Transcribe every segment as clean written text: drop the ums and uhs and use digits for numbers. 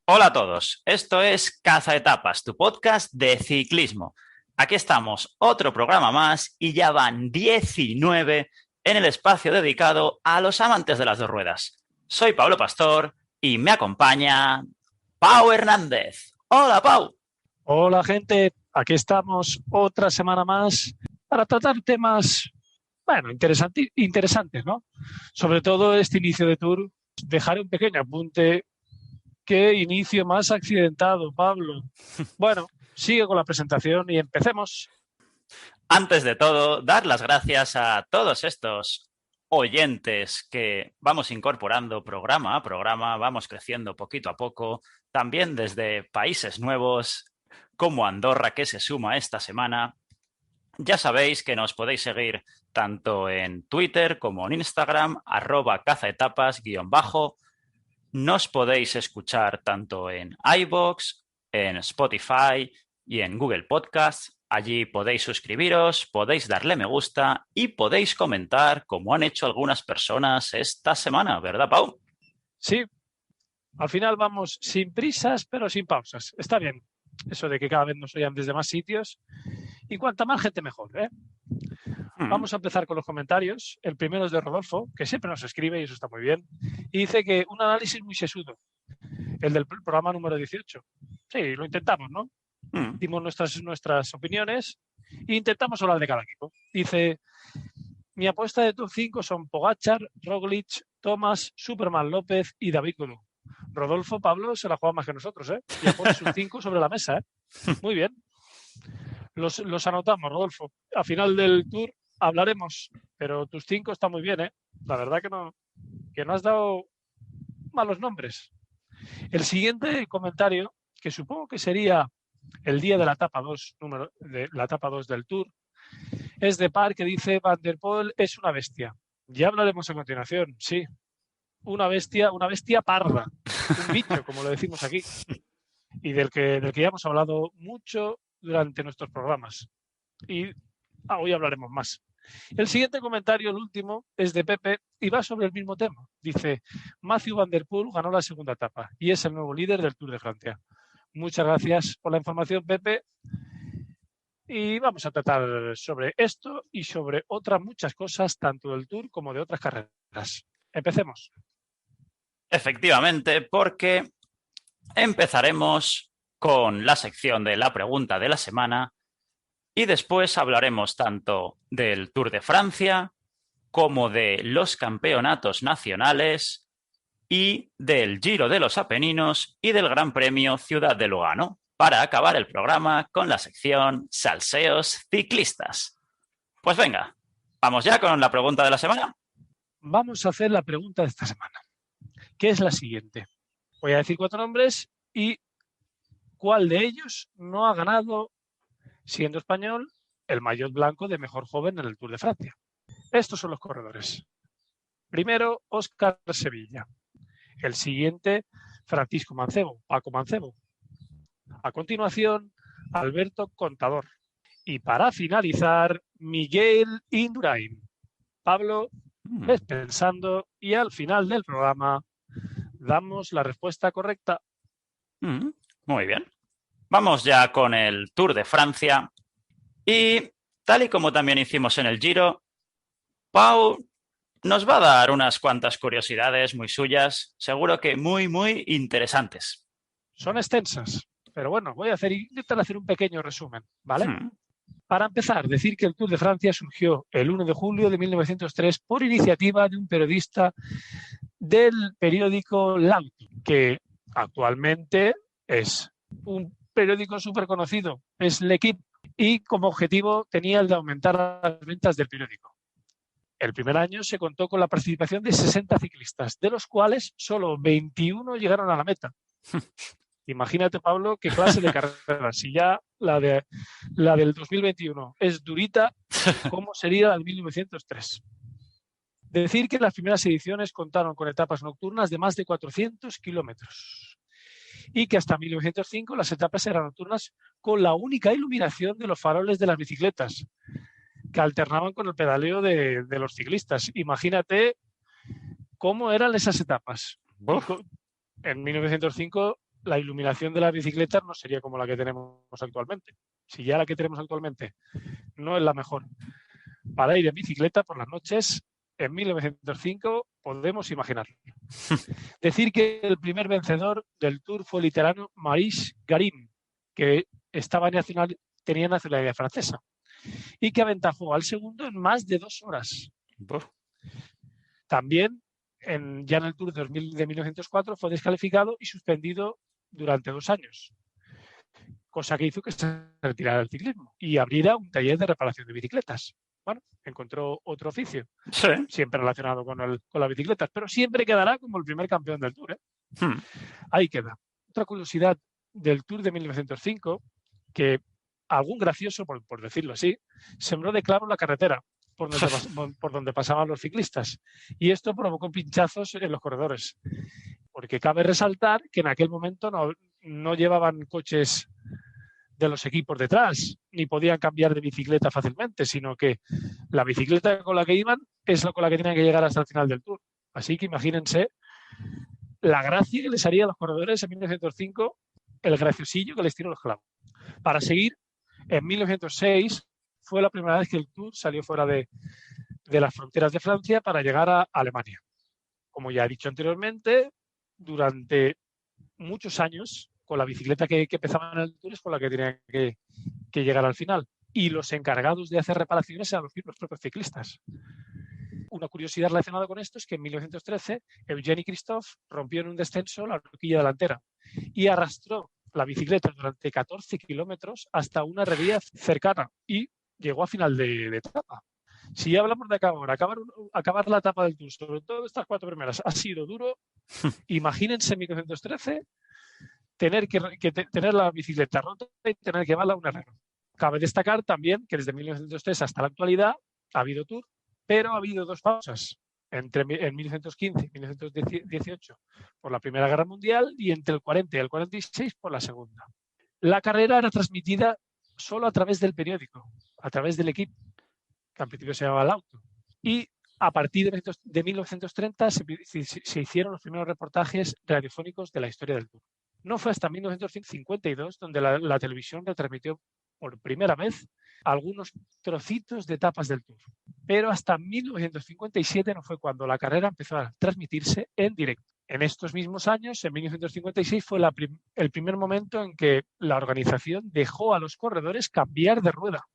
Hola a todos, esto es Caza Etapas, tu podcast de ciclismo. Aquí estamos, otro programa más y ya van 19 en el espacio dedicado a los amantes de las dos ruedas. Soy Pablo Pastor y me acompaña Pau Hernández. Hola, Pau. Hola gente, aquí estamos otra semana más para tratar temas, bueno, interesantes, ¿no? Sobre todo este inicio de Tour. Dejaré un pequeño apunte. Qué inicio más accidentado, Pablo. Bueno, sigue con la presentación y empecemos. Antes de todo, dar las gracias a todos estos oyentes que vamos incorporando programa a programa, vamos creciendo poquito a poco, también desde países nuevos como Andorra que se suma esta semana. Ya sabéis que nos podéis seguir tanto en Twitter como en Instagram, @cazaetapas_. Nos podéis escuchar tanto en iVoox, en Spotify y en Google Podcasts. Allí podéis suscribiros, podéis darle me gusta y podéis comentar como han hecho algunas personas esta semana, ¿verdad, Pau? Sí, al final vamos sin prisas, pero sin pausas. Está bien. Eso de que cada vez nos oigan desde más sitios. Y cuanta más gente mejor, ¿eh? Mm. Vamos a empezar con los comentarios. El primero es de Rodolfo, que siempre nos escribe y eso está muy bien. Y dice que un análisis muy sesudo, el del programa número 18. Sí, lo intentamos, ¿no? Mm. Dimos nuestras opiniones e intentamos hablar de cada equipo. Dice, mi apuesta de top 5 son Pogachar, Roglic, Thomas, Superman López y David Golú. Rodolfo, Pablo se la juega más que nosotros, ¿eh? Ya pone sus 5 sobre la mesa, ¿eh? Muy bien. Los anotamos, Rodolfo. A final del tour hablaremos, pero tus 5 están muy bien, ¿eh? La verdad que no has dado malos nombres. El siguiente comentario, que supongo que sería el día de la etapa 2, de la etapa 2 del Tour, es de Par, que dice Van der Poel es una bestia. Ya hablaremos a continuación, sí. Una bestia parda, un bicho, como lo decimos aquí, y del que ya hemos hablado mucho durante nuestros programas. Y hoy hablaremos más. El siguiente comentario, el último, es de Pepe y va sobre el mismo tema. Dice, Matthew Van Der Poel ganó la segunda etapa y es el nuevo líder del Tour de Francia. Muchas gracias por la información, Pepe. Y vamos a tratar sobre esto y sobre otras muchas cosas, tanto del Tour como de otras carreras. Empecemos. Efectivamente, porque empezaremos con la sección de la pregunta de la semana y después hablaremos tanto del Tour de Francia como de los campeonatos nacionales y del Giro de los Apeninos y del Gran Premio Ciudad de Lugano, para acabar el programa con la sección Salseos Ciclistas. Pues venga, vamos ya con la pregunta de la semana. Vamos a hacer la pregunta de esta semana, que es la siguiente. Voy a decir 4 nombres y cuál de ellos no ha ganado, siendo español, el maillot blanco de mejor joven en el Tour de Francia. Estos son los corredores. Primero, Óscar Sevilla. El siguiente, Francisco Mancebo, Paco Mancebo. A continuación, Alberto Contador. Y para finalizar, Miguel Indurain. Pablo, ves pensando y al final del programa damos la respuesta correcta. Muy bien. Vamos ya con el Tour de Francia y tal y como también hicimos en el Giro, Pau nos va a dar unas cuantas curiosidades muy suyas, seguro que muy, muy interesantes. Son extensas, pero bueno, voy a intentar hacer un pequeño resumen, ¿vale? Hmm. Para empezar, decir que el Tour de Francia surgió el 1 de julio de 1903 por iniciativa de un periodista del periódico L'Aut, que actualmente es un periódico súper conocido, es L'Equipe, y como objetivo tenía el de aumentar las ventas del periódico. El primer año se contó con la participación de 60 ciclistas, de los cuales solo 21 llegaron a la meta. Imagínate, Pablo, qué clase de carrera. Si ya la del 2021 es durita, ¿cómo sería la del 1903? Decir que las primeras ediciones contaron con etapas nocturnas de más de 400 kilómetros y que hasta 1905 las etapas eran nocturnas con la única iluminación de los faroles de las bicicletas, que alternaban con el pedaleo de los ciclistas. Imagínate cómo eran esas etapas. Y Uf. en 1905 la iluminación de las bicicletas no sería como la que tenemos actualmente. Si ya la que tenemos actualmente no es la mejor para ir en bicicleta por las noches, en 1905 podemos imaginarlo. Decir que el primer vencedor del Tour fue el italiano Maurice Garin, que tenía nacionalidad francesa y que aventajó al segundo en más de 2 horas. Uf. También, ya en el Tour de 1904, fue descalificado y suspendido durante 2 años, cosa que hizo que se retirara del ciclismo y abriera un taller de reparación de bicicletas. Bueno, encontró otro oficio, Sí. siempre relacionado con las bicicletas, pero siempre quedará como el primer campeón del Tour. Ahí queda. Otra curiosidad del Tour de 1905, que algún gracioso, por decirlo así, sembró de clavo la carretera por donde pasaban los ciclistas. Y esto provocó pinchazos en los corredores. Porque cabe resaltar que en aquel momento no llevaban coches de los equipos detrás, ni podían cambiar de bicicleta fácilmente, sino que la bicicleta con la que iban es la con la que tenían que llegar hasta el final del Tour. Así que imagínense la gracia que les haría a los corredores en 1905, el graciosillo que les tiró los clavos. Para seguir, en 1906 fue la primera vez que el Tour salió fuera de las fronteras de Francia para llegar a Alemania. Como ya he dicho anteriormente, durante muchos años, con la bicicleta que empezaba en el Tour es con la que tenían que llegar al final. Y los encargados de hacer reparaciones eran los propios ciclistas. Una curiosidad relacionada con esto es que en 1913 Eugène Christophe rompió en un descenso la horquilla delantera y arrastró la bicicleta durante 14 kilómetros hasta una herrería cercana y llegó a final de etapa. Si ya hablamos de acabar la etapa del Tour, sobre todo estas 4 primeras, ha sido duro. Imagínense en 1913 tener la bicicleta rota y tener que llevarla a un herrero. Cabe destacar también que desde 1903 hasta la actualidad ha habido Tour, pero ha habido 2 pausas, en 1915 y 1918 por la Primera Guerra Mundial y entre el 40 y el 46 por la Segunda. La carrera era transmitida solo a través del periódico, a través del equipo, que al principio se llamaba El Auto. Y a partir de 1930 se hicieron los primeros reportajes radiofónicos de la historia del Tour. No fue hasta 1952 donde la televisión retransmitió por primera vez algunos trocitos de etapas del Tour. Pero hasta 1957 no fue cuando la carrera empezó a transmitirse en directo. En estos mismos años, en 1956, fue el primer momento en que la organización dejó a los corredores cambiar de rueda.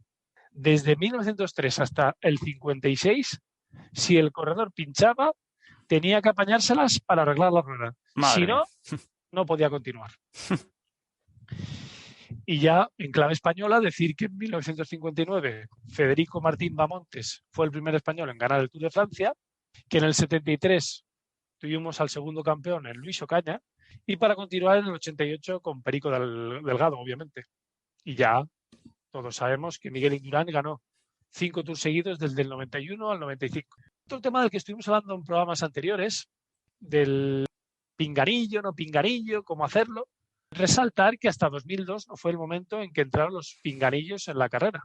Desde 1903 hasta el 56, si el corredor pinchaba, tenía que apañárselas para arreglar la rueda. Si no, no podía continuar. Y ya en clave española, decir que en 1959 Federico Martín Bamontes fue el primer español en ganar el Tour de Francia, que en el 73 tuvimos al segundo campeón, en Luis Ocaña, y para continuar en el 88 con Perico Delgado, obviamente. Y ya todos sabemos que Miguel Indurain ganó 5 Tours seguidos desde el 91 al 95. Otro tema del que estuvimos hablando en programas anteriores, del pinganillo, no pinganillo, cómo hacerlo. Resaltar que hasta 2002 no fue el momento en que entraron los pinganillos en la carrera.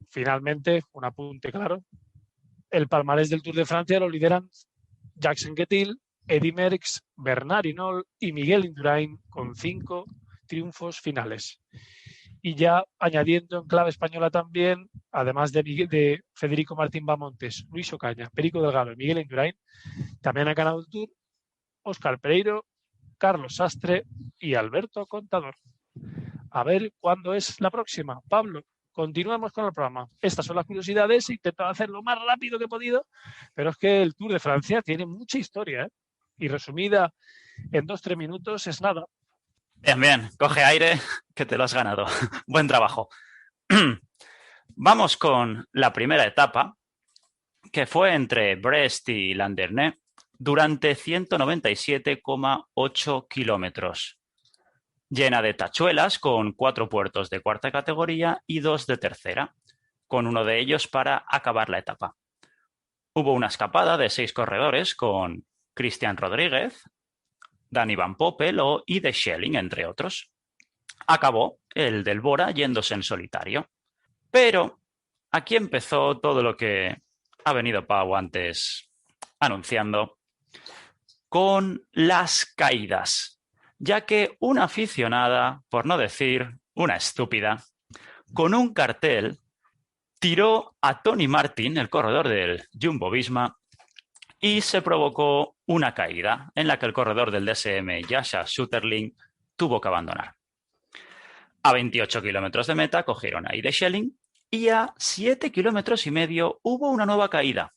Finalmente, un apunte claro, el palmarés del Tour de Francia lo lideran Jacques Anquetil, Eddy Merckx, Bernard Hinault y Miguel Indurain con 5 triunfos finales. Y ya añadiendo en clave española también, además de Federico Martín Bamontes, Luis Ocaña, Perico Delgado y Miguel Indurain, también han ganado el Tour Óscar Pereiro, Carlos Sastre y Alberto Contador. A ver cuándo es la próxima. Pablo, continuamos con el programa. Estas son las curiosidades. He intentado hacerlo lo más rápido que he podido, pero es que el Tour de Francia tiene mucha historia, ¿eh? Y resumida en 2-3 minutos es nada. Bien, bien. Coge aire, que te lo has ganado. Buen trabajo. Vamos con la primera etapa, que fue entre Brest y Landerneau, durante 197,8 kilómetros, llena de tachuelas con 4 puertos de cuarta categoría y 2 de tercera, con uno de ellos para acabar la etapa. Hubo una escapada de 6 corredores con Cristian Rodríguez, Dani Van Poppel y De Schelling, entre otros. Acabó el del Bora yéndose en solitario. Pero aquí empezó todo lo que ha venido Pau antes anunciando, con las caídas. ya que una aficionada, por no decir una estúpida, con un cartel tiró a Tony Martin, el corredor del Jumbo-Visma, y se provocó una caída en la que el corredor del DSM, Jascha Schutterling, tuvo que abandonar. A 28 kilómetros de meta cogieron a Ide Schelling y a 7 kilómetros y medio hubo una nueva caída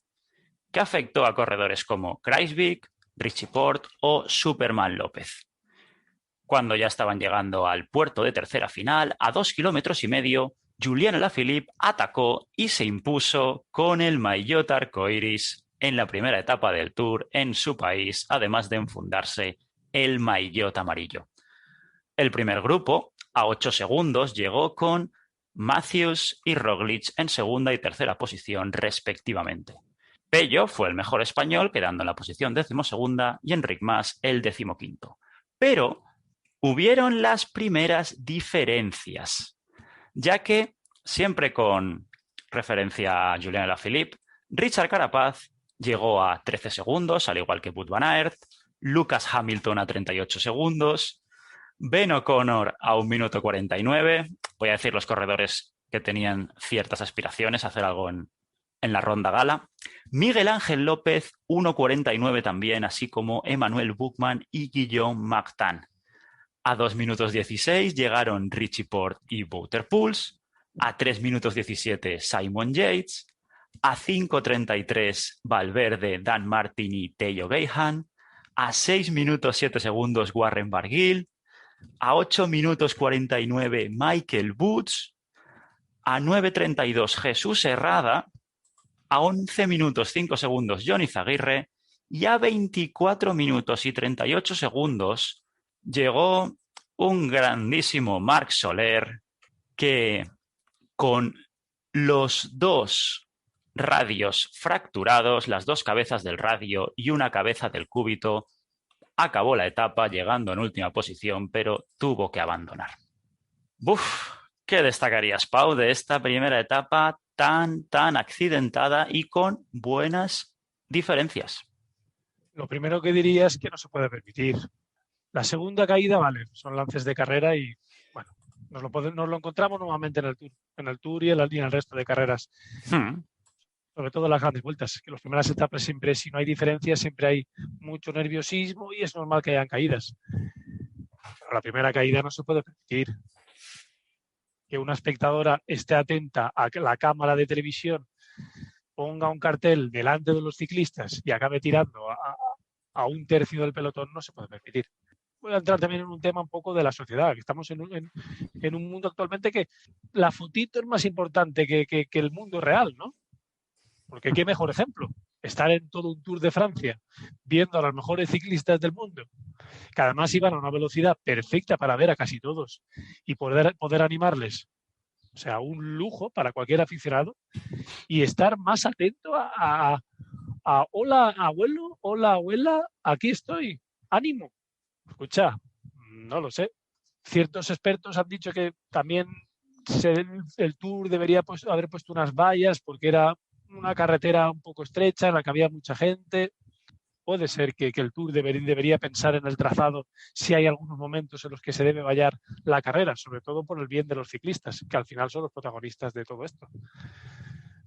que afectó a corredores como Kruijswijk, Richie Porte o Superman López. Cuando ya estaban llegando al puerto de tercera final, a 2 kilómetros y medio, Julien Alaphilippe atacó y se impuso con el maillot arcoiris en la primera etapa del Tour en su país, además de enfundarse el maillot amarillo. El primer grupo, a 8 segundos, llegó con Matthews y Roglic en segunda y tercera posición, respectivamente. Pello fue el mejor español, quedando en la posición 12ª, y Enric Mas el 15º. Pero hubieron las primeras diferencias, ya que, siempre con referencia a Julien Alaphilippe, Richard Carapaz llegó a 13 segundos, al igual que Wout van Aert, Lucas Hamilton a 38 segundos, Ben O'Connor a 1 minuto 49. Voy a decir los corredores que tenían ciertas aspiraciones a hacer algo en la ronda gala. Miguel Ángel López, 1.49 también, así como Emmanuel Buchmann y Guillaume Martin. A 2 minutos 16 llegaron Richie Porte y Wouter Poels. A 3 minutos 17 Simon Yates. A 5.33 Valverde, Dan Martin y Teo Geoghegan. A 6 minutos 7 segundos Warren Barguil. A 8 minutos 49 Michael Woods. A 9.32 Jesús Herrada. A 11 minutos 5 segundos Johnny Izaguirre. Y a 24 minutos y 38 segundos llegó un grandísimo Marc Soler que, con los dos radios fracturados, las dos cabezas del radio y una cabeza del cúbito, acabó la etapa llegando en última posición, pero tuvo que abandonar. ¡Buf! ¿Qué destacarías, Pau, de esta primera etapa tan accidentada y con buenas diferencias? Lo primero que diría es que no se puede permitir. La segunda caída, vale, son lances de carrera y, bueno, nos lo encontramos nuevamente en el Tour y en el resto de carreras. Sobre todo en las grandes vueltas, que las primeras etapas siempre, si no hay diferencias, siempre hay mucho nerviosismo y es normal que hayan caídas. Pero la primera caída no se puede permitir. Que una espectadora esté atenta a que la cámara de televisión ponga un cartel delante de los ciclistas y acabe tirando a un tercio del pelotón no se puede permitir. Voy a entrar también en un tema un poco de la sociedad, que estamos en un mundo actualmente que la fotito es más importante que el mundo real, ¿no? Porque qué mejor ejemplo, estar en todo un Tour de Francia viendo a los mejores ciclistas del mundo, que además iban a una velocidad perfecta para ver a casi todos y poder animarles. O sea, un lujo para cualquier aficionado y estar más atento a hola abuelo, hola abuela, aquí estoy, ánimo. Escucha, no lo sé. Ciertos expertos han dicho que también el Tour debería haber puesto unas vallas porque era una carretera un poco estrecha en la que había mucha gente. Puede ser que el Tour debería pensar en el trazado si hay algunos momentos en los que se debe vallar la carrera, sobre todo por el bien de los ciclistas, que al final son los protagonistas de todo esto.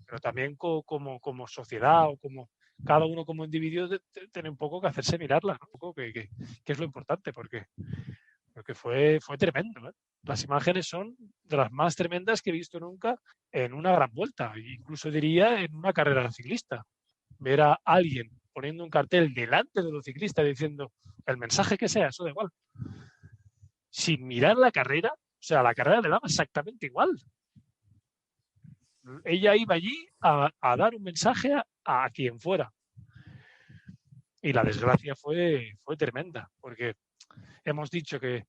Pero también como sociedad o como cada uno como individuo tiene un poco que hacerse mirarla, ¿no? Un poco que es lo importante, porque fue tremendo, ¿eh? Las imágenes son de las más tremendas que he visto nunca en una gran vuelta, incluso diría en una carrera ciclista. Ver a alguien poniendo un cartel delante de los ciclistas diciendo el mensaje que sea, eso da igual. Sin mirar la carrera, o sea, la carrera le daba exactamente igual. Ella iba allí a dar un mensaje a quien fuera. Y la desgracia fue tremenda, porque hemos dicho que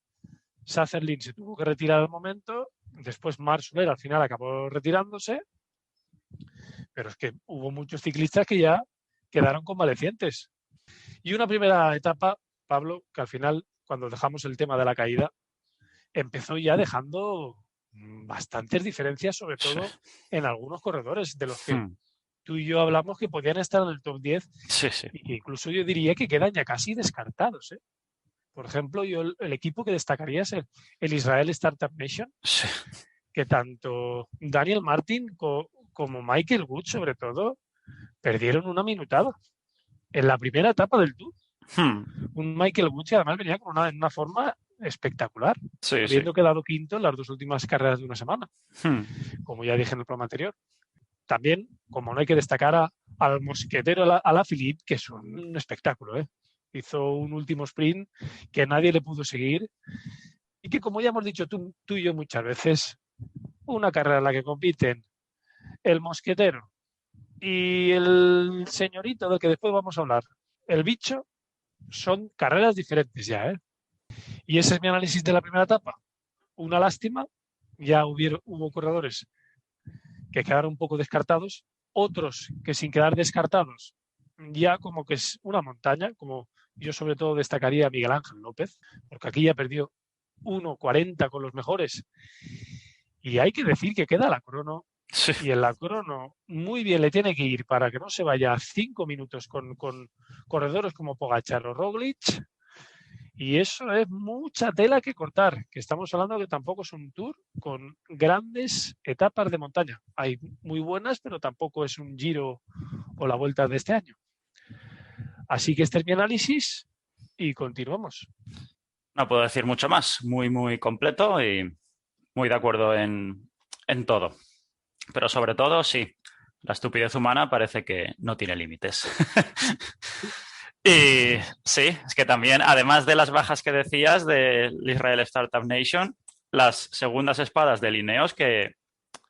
Sutherland se tuvo que retirar al momento, después Marc Soler al final acabó retirándose, pero es que hubo muchos ciclistas que ya quedaron convalecientes. Y una primera etapa, Pablo, que al final, cuando dejamos el tema de la caída, empezó ya dejando bastantes diferencias, sobre todo en algunos corredores, de los que tú y yo hablamos que podían estar en el top 10 Sí. y que incluso yo diría que quedan ya casi descartados, ¿eh? Por ejemplo, yo el equipo que destacaría es el Israel Startup Nation, Sí. que tanto Daniel Martin como Michael Wood, sobre todo, perdieron una minutada en la primera etapa del Tour. Un Michael Wood que además venía con una forma espectacular, Sí, sí. habiendo quedado quinto en las 2 últimas carreras de una semana, como ya dije en el programa anterior. También, como no hay que destacar al mosquetero Alaphilippe, que es un espectáculo, ¿eh? Hizo un último sprint que nadie le pudo seguir y que, como ya hemos dicho tú y yo muchas veces, una carrera en la que compiten el mosquetero y el señorito del que después vamos a hablar, el bicho, son carreras diferentes ya, ¿eh? Y ese es mi análisis de la primera etapa. Una lástima, ya hubo corredores que quedaron un poco descartados, otros que sin quedar descartados ya como que es una montaña, como yo sobre todo destacaría a Miguel Ángel López, porque aquí ya perdió 1.40 con los mejores. Y hay que decir que queda la crono, Sí. y en la crono muy bien le tiene que ir para que no se vaya 5 minutos con corredores como Pogačar o Roglic. Y eso es mucha tela que cortar, que estamos hablando que tampoco es un tour con grandes etapas de montaña. Hay muy buenas, pero tampoco es un Giro o la Vuelta de este año. Así que este es mi análisis y continuamos. No puedo decir mucho más. Muy, muy completo y muy de acuerdo en todo. Pero sobre todo, sí, la estupidez humana parece que no tiene límites. Y sí, es que también, además de las bajas que decías del Israel Startup Nation, las segundas espadas de Ineos que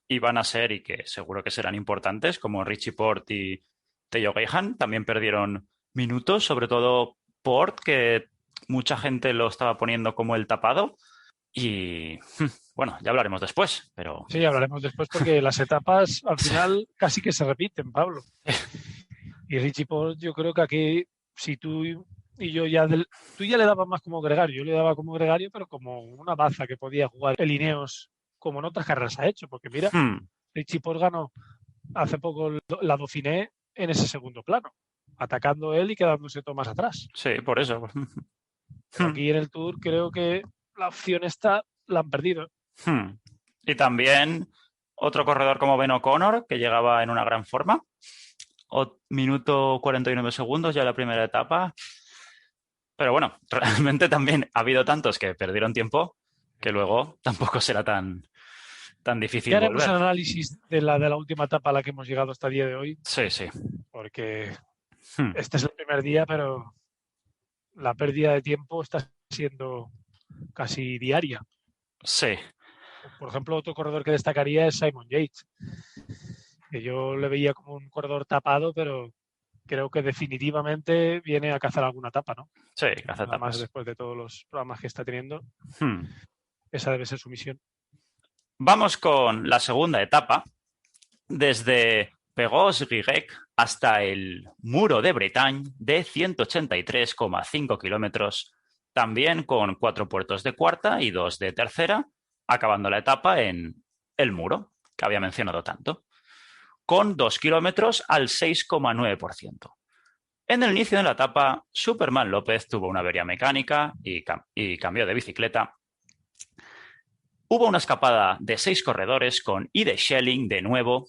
iban a ser y que seguro que serán importantes, como Richie Porte y Teo Geoghegan, también perdieron minutos, sobre todo Porte, que mucha gente lo estaba poniendo como el tapado. Y bueno, ya hablaremos después, pero Sí, hablaremos después porque las etapas al final casi que se repiten, Pablo. Y Richie Porte, yo creo que aquí, si tú y yo tú ya le dabas más como gregario, yo le daba como gregario, pero como una baza que podía jugar el Ineos como en otras carreras ha hecho, porque mira, Richie Porte ganó hace poco la Dauphiné en ese segundo plano, atacando él y quedándose todo más atrás. sí, por eso. Pero aquí en el Tour creo que la opción está, la han perdido. Y también otro corredor como Ben O'Connor, que llegaba en una gran forma. Minuto 49 segundos ya la primera etapa. Pero bueno, realmente también ha habido tantos que perdieron tiempo que luego tampoco será tan Ya difícil haremos el volver. análisis de la última etapa a la que hemos llegado hasta el día de hoy, Sí, sí. porque este es el primer día, pero la pérdida de tiempo está siendo casi diaria. Sí. Por ejemplo, otro corredor que destacaría es Simon Yates, que yo le veía como un corredor tapado, pero creo que definitivamente viene a cazar alguna etapa, ¿no? Sí, que hace Además, etapas. después de todos los programas que está teniendo, esa debe ser su misión. Vamos con la segunda etapa. Desde Pegós-Guirec hasta el Muro de Bretagne de 183,5 kilómetros, también con 4 puertos de cuarta y 2 de tercera, acabando la etapa en el Muro, que había mencionado tanto, con 2 kilómetros al 6,9%. En el inicio de la etapa, Superman López tuvo una avería mecánica y cambió de bicicleta. Hubo una escapada de 6 corredores con Ide Schelling de nuevo,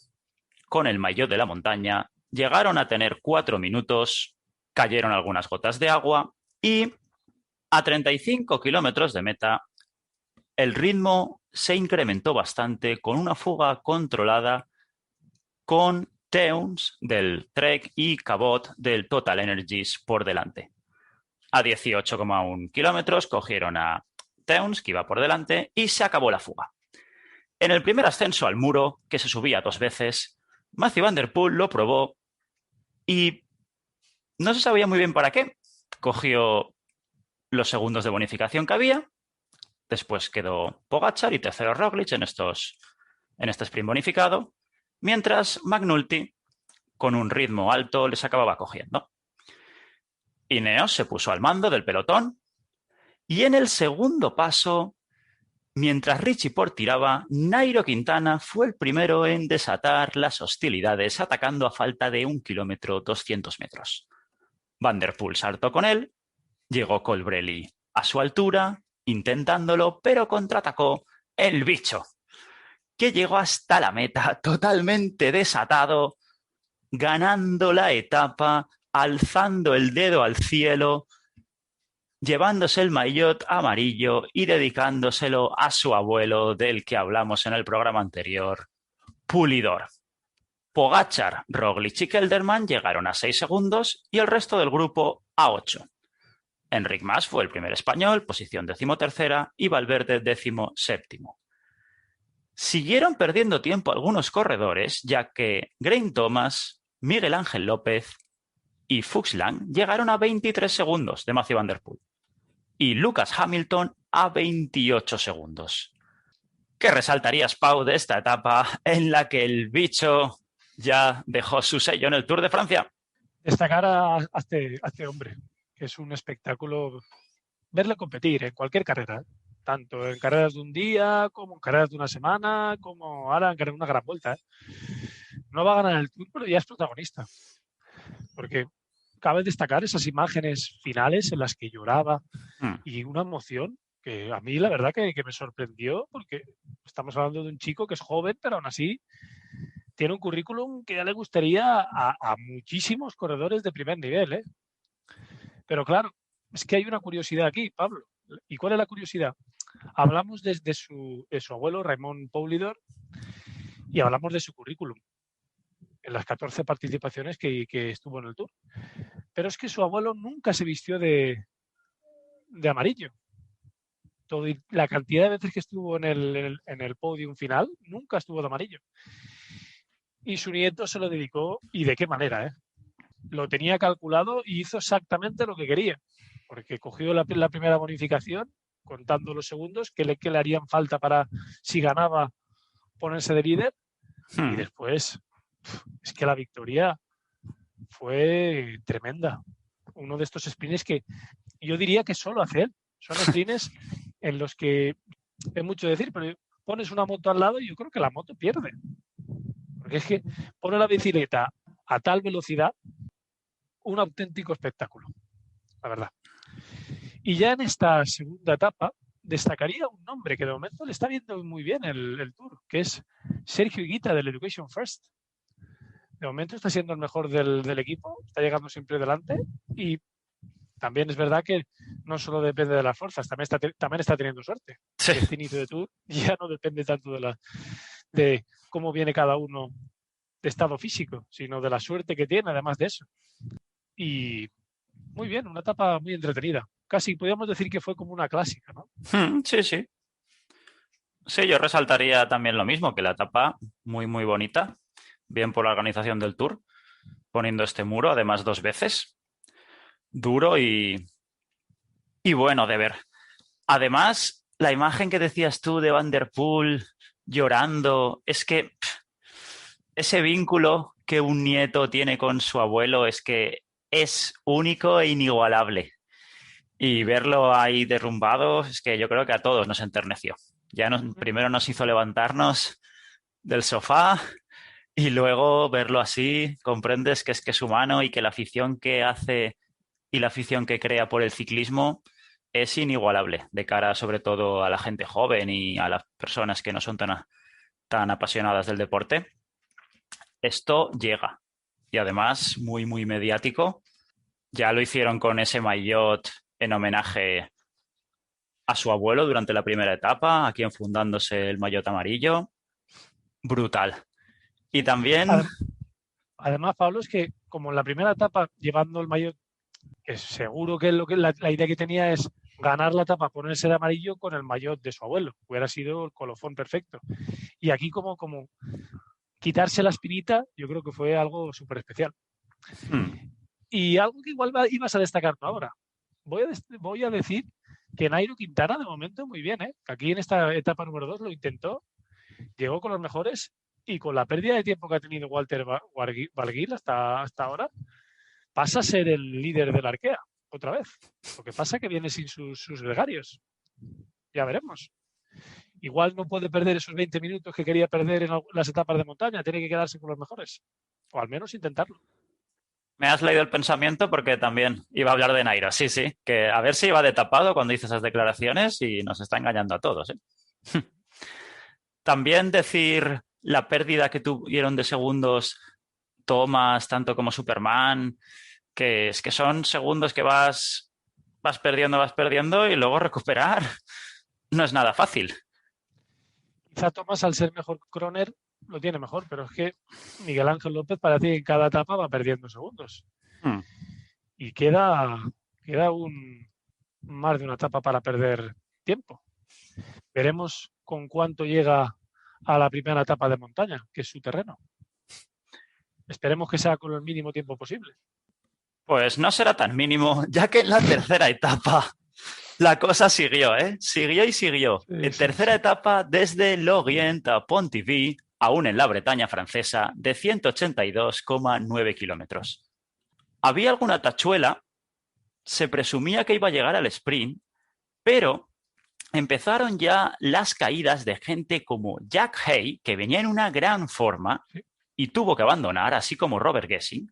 con el maillot de la montaña, llegaron a tener 4 minutos, cayeron algunas gotas de agua y a 35 kilómetros de meta el ritmo se incrementó bastante con una fuga controlada con Teuns del Trek y Cabot del Total Energies por delante. A 18,1 kilómetros cogieron a Teuns, que iba por delante, y se acabó la fuga. En el primer ascenso al muro, que se subía 2 veces, Matthew Van Der Poel lo probó y no se sabía muy bien para qué. Cogió los segundos de bonificación que había, después quedó Pogačar y tercero Roglic en este sprint bonificado, mientras McNulty, con un ritmo alto, les acababa cogiendo. Ineos se puso al mando del pelotón y en el segundo paso, mientras Richie Porte tiraba, Nairo Quintana fue el primero en desatar las hostilidades, atacando a falta de 1 kilómetro 200 metros. Van Der Poel saltó con él, llegó Colbrelli a su altura, intentándolo, pero contraatacó el bicho, que llegó hasta la meta totalmente desatado, ganando la etapa, alzando el dedo al cielo, llevándose el maillot amarillo y dedicándoselo a su abuelo del que hablamos en el programa anterior, Pulidor. Pogačar, Roglic y Kelderman llegaron a 6 segundos y el resto del grupo a 8. Enric Mas fue el primer español, posición 13ª, y Valverde 17º. Siguieron perdiendo tiempo algunos corredores, ya que Geraint Thomas, Miguel Ángel López y Fuchs Lang llegaron a 23 segundos de Mathieu van der Poel y Lucas Hamilton a 28 segundos. ¿Qué resaltarías, Pau, de esta etapa en la que el bicho ya dejó su sello en el Tour de Francia? Destacar a este hombre, que es un espectáculo verle competir en cualquier carrera, tanto en carreras de un día, como en carreras de una semana, como ahora en una gran vuelta. No va a ganar el Tour, pero ya es protagonista. Porque cabe destacar esas imágenes finales en las que lloraba y una emoción que a mí la verdad que me sorprendió, porque estamos hablando de un chico que es joven, pero aún así tiene un currículum que ya le gustaría a muchísimos corredores de primer nivel, ¿eh? Pero claro, es que hay una curiosidad aquí, Pablo. ¿Y cuál es la curiosidad? Hablamos de su abuelo, Raymond Poulidor, y hablamos de su currículum en las 14 participaciones que estuvo en el Tour. Pero es que su abuelo nunca se vistió de amarillo. La cantidad de veces que estuvo en el podium final, nunca estuvo de amarillo. Y su nieto se lo dedicó, y de qué manera, ¿eh? Lo tenía calculado y hizo exactamente lo que quería, porque cogió la primera bonificación, contando los segundos que le harían falta para, si ganaba, ponerse de líder, y después es que la victoria fue tremenda. Uno de estos sprints que yo diría que solo hace él. Son sprints en los que es mucho decir, pero pones una moto al lado y yo creo que la moto pierde. Porque es que pone la bicicleta a tal velocidad, un auténtico espectáculo, la verdad. Y ya en esta segunda etapa destacaría un nombre que de momento le está viendo muy bien el Tour, que es Sergio Higuita del Education First. De momento está siendo el mejor del equipo, está llegando siempre delante y también es verdad que no solo depende de las fuerzas, también está teniendo suerte. Sí. Este inicio de Tour ya no depende tanto de cómo viene cada uno de estado físico, sino de la suerte que tiene, además de eso. Y muy bien, una etapa muy entretenida. Casi podríamos decir que fue como una clásica, ¿no? Sí, sí. Sí, yo resaltaría también lo mismo, que la etapa muy, muy bonita. Bien por la organización del Tour, poniendo este muro, además 2 veces. Duro y bueno de ver. Además, la imagen que decías tú de Van der Poel llorando, es que ese vínculo que un nieto tiene con su abuelo es que es único e inigualable. Y verlo ahí derrumbado, es que yo creo que a todos nos enterneció. Primero nos hizo levantarnos del sofá y luego verlo así, comprendes que es humano y que la afición que hace y la afición que crea por el ciclismo es inigualable de cara sobre todo a la gente joven y a las personas que no son tan apasionadas del deporte. Esto llega y además muy, muy mediático. Ya lo hicieron con ese maillot en homenaje a su abuelo durante la primera etapa, aquí enfundándose el maillot amarillo. Brutal. Y también... Además, Pablo, es que como en la primera etapa, llevando el maillot, que seguro que la idea que tenía es ganar la etapa, ponerse de amarillo con el maillot de su abuelo. Hubiera sido el colofón perfecto. Y aquí como quitarse la espinita, yo creo que fue algo súper especial. Y algo que igual ibas a destacar ahora. Voy a decir que Nairo Quintana de momento muy bien, ¿eh? Aquí en esta etapa número 2 lo intentó, llegó con los mejores y con la pérdida de tiempo que ha tenido Walter Valguil hasta ahora, pasa a ser el líder de la Arkea otra vez. Lo que pasa es que viene sin sus gregarios. Ya veremos. Igual no puede perder esos 20 minutos que quería perder en las etapas de montaña, tiene que quedarse con los mejores. O al menos intentarlo. Me has leído el pensamiento porque también iba a hablar de Nairo. Sí, sí, que a ver si iba de tapado cuando hice esas declaraciones y nos está engañando a todos, ¿eh? También decir la pérdida que tuvieron de segundos Thomas, tanto como Superman, que es que son segundos que vas perdiendo y luego recuperar no es nada fácil. Quizá Thomas, al ser mejor croner, lo tiene mejor, pero es que Miguel Ángel López parece que en cada etapa va perdiendo segundos. Hmm. Y queda más de una etapa para perder tiempo. Veremos con cuánto llega a la primera etapa de montaña, que es su terreno. Esperemos que sea con el mínimo tiempo posible. Pues no será tan mínimo, ya que en la tercera etapa la cosa siguió, ¿eh? Siguió y siguió. Sí, En sí. tercera etapa, desde Lorient a Pontivy, aún en la Bretaña francesa, de 182,9 kilómetros. Había alguna tachuela, se presumía que iba a llegar al sprint, pero empezaron ya las caídas de gente como Jack Hay, que venía en una gran forma Sí. y tuvo que abandonar, así como Robert Gesing.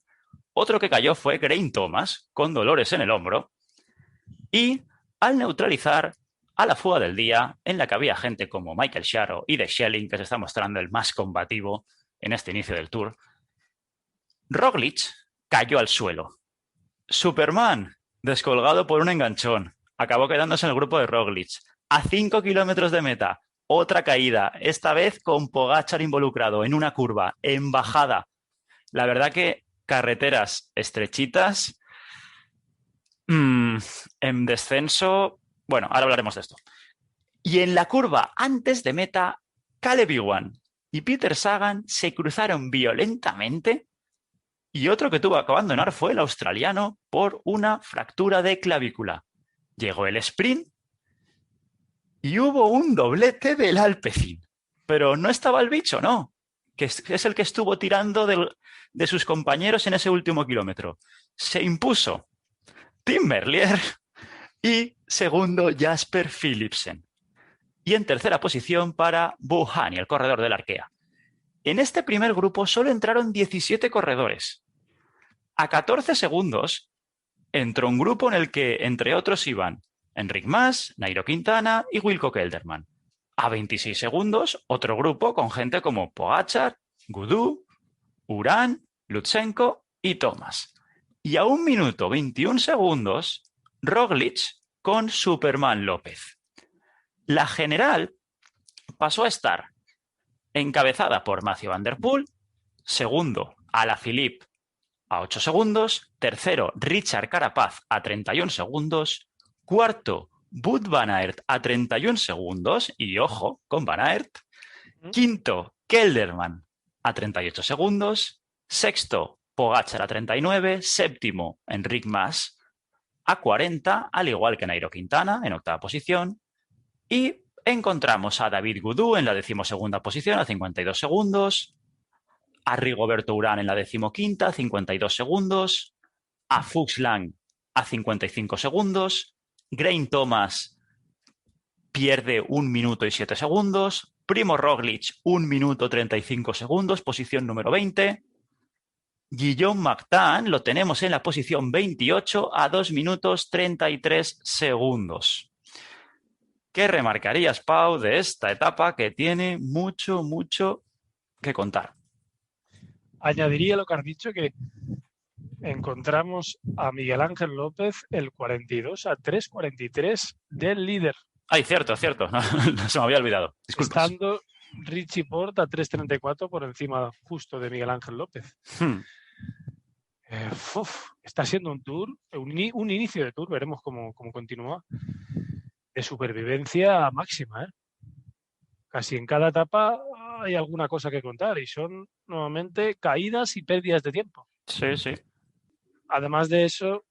Otro que cayó fue Geraint Thomas, con dolores en el hombro, y al neutralizar a la fuga del día, en la que había gente como Michael Sharrow y De Schelling, que se está mostrando el más combativo en este inicio del Tour, Roglic cayó al suelo. Superman, descolgado por un enganchón, acabó quedándose en el grupo de Roglic. A 5 kilómetros de meta, otra caída, esta vez con Pogačar involucrado en una curva, en bajada. La verdad que carreteras estrechitas, en descenso. Bueno, ahora hablaremos de esto. Y en la curva antes de meta, Caleb Ewan y Peter Sagan se cruzaron violentamente y otro que tuvo que abandonar fue el australiano por una fractura de clavícula. Llegó el sprint y hubo un doblete del Alpecin. Pero no estaba el bicho, no, que es el que estuvo tirando de sus compañeros en ese último kilómetro. Se impuso Tim Merlier y segundo Jasper Philipsen. Y en tercera posición para Bouhanni, el corredor del Arkea. En este primer grupo solo entraron 17 corredores. A 14 segundos entró un grupo en el que, entre otros, iban Enric Mas, Nairo Quintana y Wilco Kelderman. A 26 segundos, otro grupo con gente como Pogačar, Gudú, Urán, Lutsenko y Thomas. Y a 1 minuto 21 segundos, Roglic con Superman López. La general pasó a estar encabezada por Mathieu Van Der Poel, segundo Alaphilippe a 8 segundos, tercero Richard Carapaz a 31 segundos, cuarto Wout van Aert a 31 segundos, y ojo con Van Aert, quinto Kelderman a 38 segundos, sexto Pogačar a 39, séptimo Enric Mas a 40, al igual que Nairo Quintana en octava posición, y encontramos a David Gudú en la 12ª posición a 52 segundos, a Rigoberto Urán en la 15ª a 52 segundos, a Fuchs Lang a 55 segundos, Geraint Thomas pierde 1 minuto y 7 segundos, Primo Roglic 1 minuto 35 segundos, posición número 20, Guillaume Martin lo tenemos en la posición 28 a 2 minutos 33 segundos. ¿Qué remarcarías, Pau, de esta etapa que tiene mucho, mucho que contar? Añadiría lo que has dicho, que encontramos a Miguel Ángel López el 42 a 3:43 del líder. Ay, cierto, cierto. No, no, se me había olvidado. Disculpas. Estando Richie Porte a 3:34 por encima justo de Miguel Ángel López. Está siendo un tour, un inicio de tour, veremos cómo continúa, de supervivencia máxima, ¿eh? Casi en cada etapa hay alguna cosa que contar y son nuevamente caídas y pérdidas de tiempo. Sí, sí. Además de eso,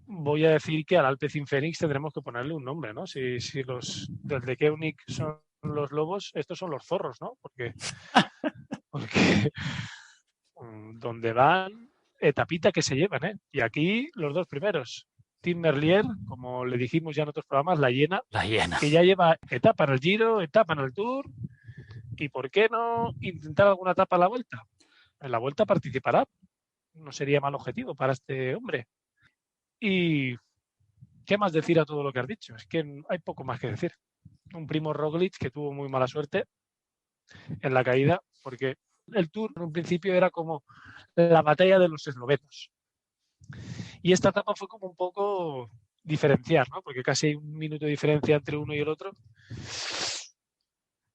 voy a decir que al Alpecin Fenix tendremos que ponerle un nombre, ¿no? Si los del de Koenig son los lobos, estos son los zorros, ¿no? Porque donde van, etapita que se llevan, ¿eh? Y aquí los dos primeros. Tim Merlier, como le dijimos ya en otros programas, la hiena, que ya lleva etapa en el Giro, etapa en el Tour, y ¿por qué no intentar alguna etapa en la Vuelta? En la Vuelta participará. no sería mal objetivo para este hombre. Y ¿qué más decir a todo lo que has dicho? Es que hay poco más que decir. Un Primo Roglic que tuvo muy mala suerte en la caída, porque el Tour en un principio era como la batalla de los eslovenos. Y esta etapa fue como un poco diferenciar, ¿no? Porque casi hay un minuto de diferencia entre uno y el otro.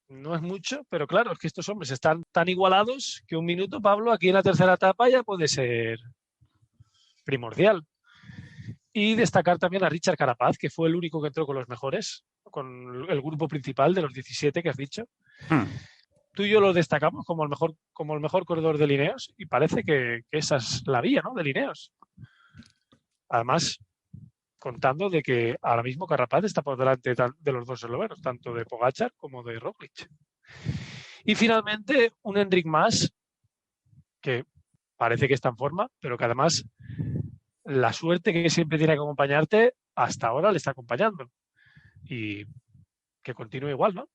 No es mucho, pero claro, es que estos hombres están tan igualados que un minuto, Pablo, aquí en la tercera etapa ya puede ser primordial. Y destacar también a Richard Carapaz, que fue el único que entró con los mejores, con el grupo principal de los 17 que has dicho. Tú y yo lo destacamos como el mejor corredor de Lineos y parece que esa es la vía, ¿no? De Lineos. Además, contando de que ahora mismo Carapaz está por delante de los dos eslovenos, tanto de Pogačar como de Roglic. Y finalmente, un Enric Mas, que parece que está en forma, pero que además la suerte que siempre tiene que acompañarte, hasta ahora le está acompañando. Y que continúe igual, ¿no?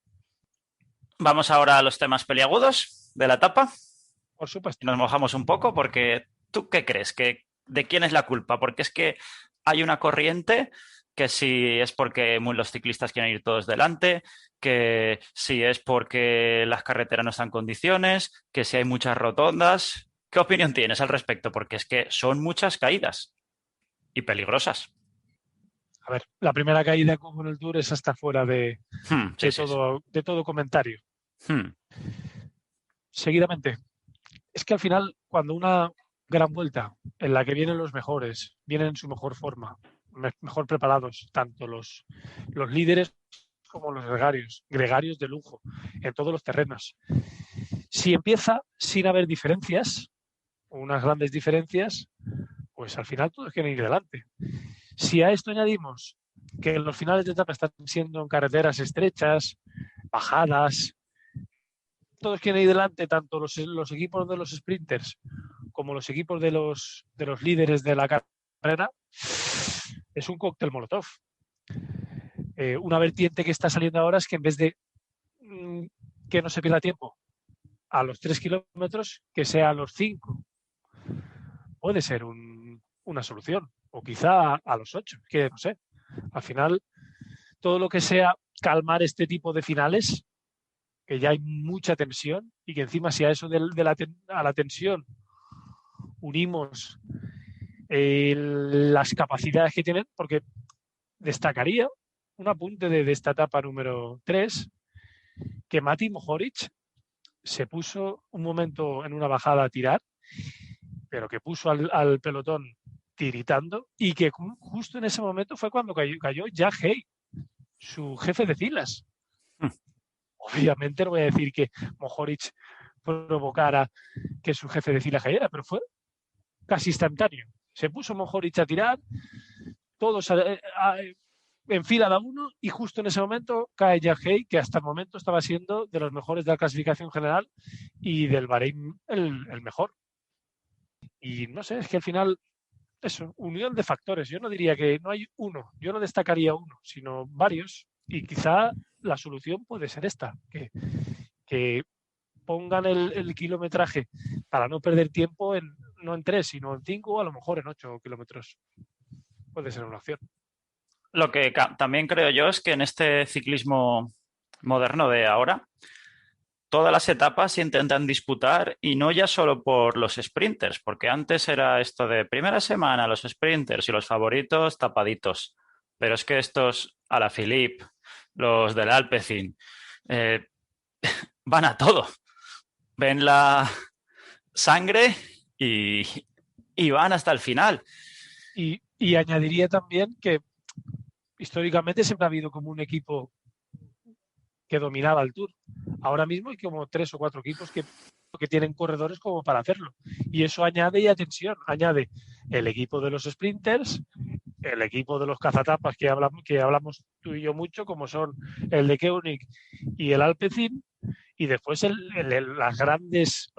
Vamos ahora a los temas peliagudos de la etapa. Por supuesto. Nos mojamos un poco porque ¿tú qué crees? ¿De quién es la culpa? Porque es que hay una corriente que si es porque los ciclistas quieren ir todos delante, que si es porque las carreteras no están en condiciones, que si hay muchas rotondas. ¿Qué opinión tienes al respecto? Porque es que son muchas caídas y peligrosas. A ver, la primera caída como en el Tour es hasta fuera de todo comentario. Seguidamente, es que al final, cuando una gran vuelta en la que vienen los mejores, vienen en su mejor forma, mejor preparados, tanto los líderes como los gregarios de lujo, en todos los terrenos. Si empieza sin haber diferencias, unas grandes diferencias, pues al final todos quieren ir delante. Si a esto añadimos que en los finales de etapa están siendo en carreteras estrechas, bajadas, todos quieren ir delante, tanto los equipos de los sprinters como los equipos de los líderes de la carrera, es un cóctel molotov. Una vertiente que está saliendo ahora es que en vez de que no se pierda tiempo a los 3 kilómetros, que sea a los 5. Puede ser una solución. O quizá a los 8, que no sé. Al final, todo lo que sea calmar este tipo de finales, que ya hay mucha tensión y que encima si a eso a la tensión unimos las capacidades que tienen, porque destacaría un apunte de esta etapa número 3, que Mati Mohoric se puso un momento en una bajada a tirar, pero que puso al pelotón tiritando y que justo en ese momento fue cuando cayó Jack Hay, su jefe de filas. Obviamente no voy a decir que Mohoric provocara que su jefe de filas cayera, pero fue casi instantáneo. Se puso Mohoric a tirar, todos en fila de uno y justo en ese momento cae Jack Hay, que hasta el momento estaba siendo de los mejores de la clasificación general y del Bahrein el mejor. Y no sé, es que al final, eso, unión de factores. Yo no diría que no hay uno, yo no destacaría uno, sino varios. Y quizá la solución puede ser esta, que pongan el kilometraje para no perder tiempo no en 3, sino en 5 o a lo mejor en 8 kilómetros. Puede ser una opción. Lo que también creo yo es que en este ciclismo moderno de ahora, todas las etapas se intentan disputar y no ya solo por los sprinters, porque antes era esto de primera semana, los sprinters y los favoritos tapaditos. Pero es que estos Alaphilippe, los del Alpecin, van a todo. Ven la sangre y van hasta el final. Y añadiría también que históricamente siempre ha habido como un equipo que dominaba el Tour. Ahora mismo hay como 3 o 4 equipos que tienen corredores como para hacerlo. Y eso añade ya tensión, añade el equipo de los sprinters, el equipo de los cazatapas que hablamos tú y yo mucho, como son el de Koenig y el Alpecin, y después los grandes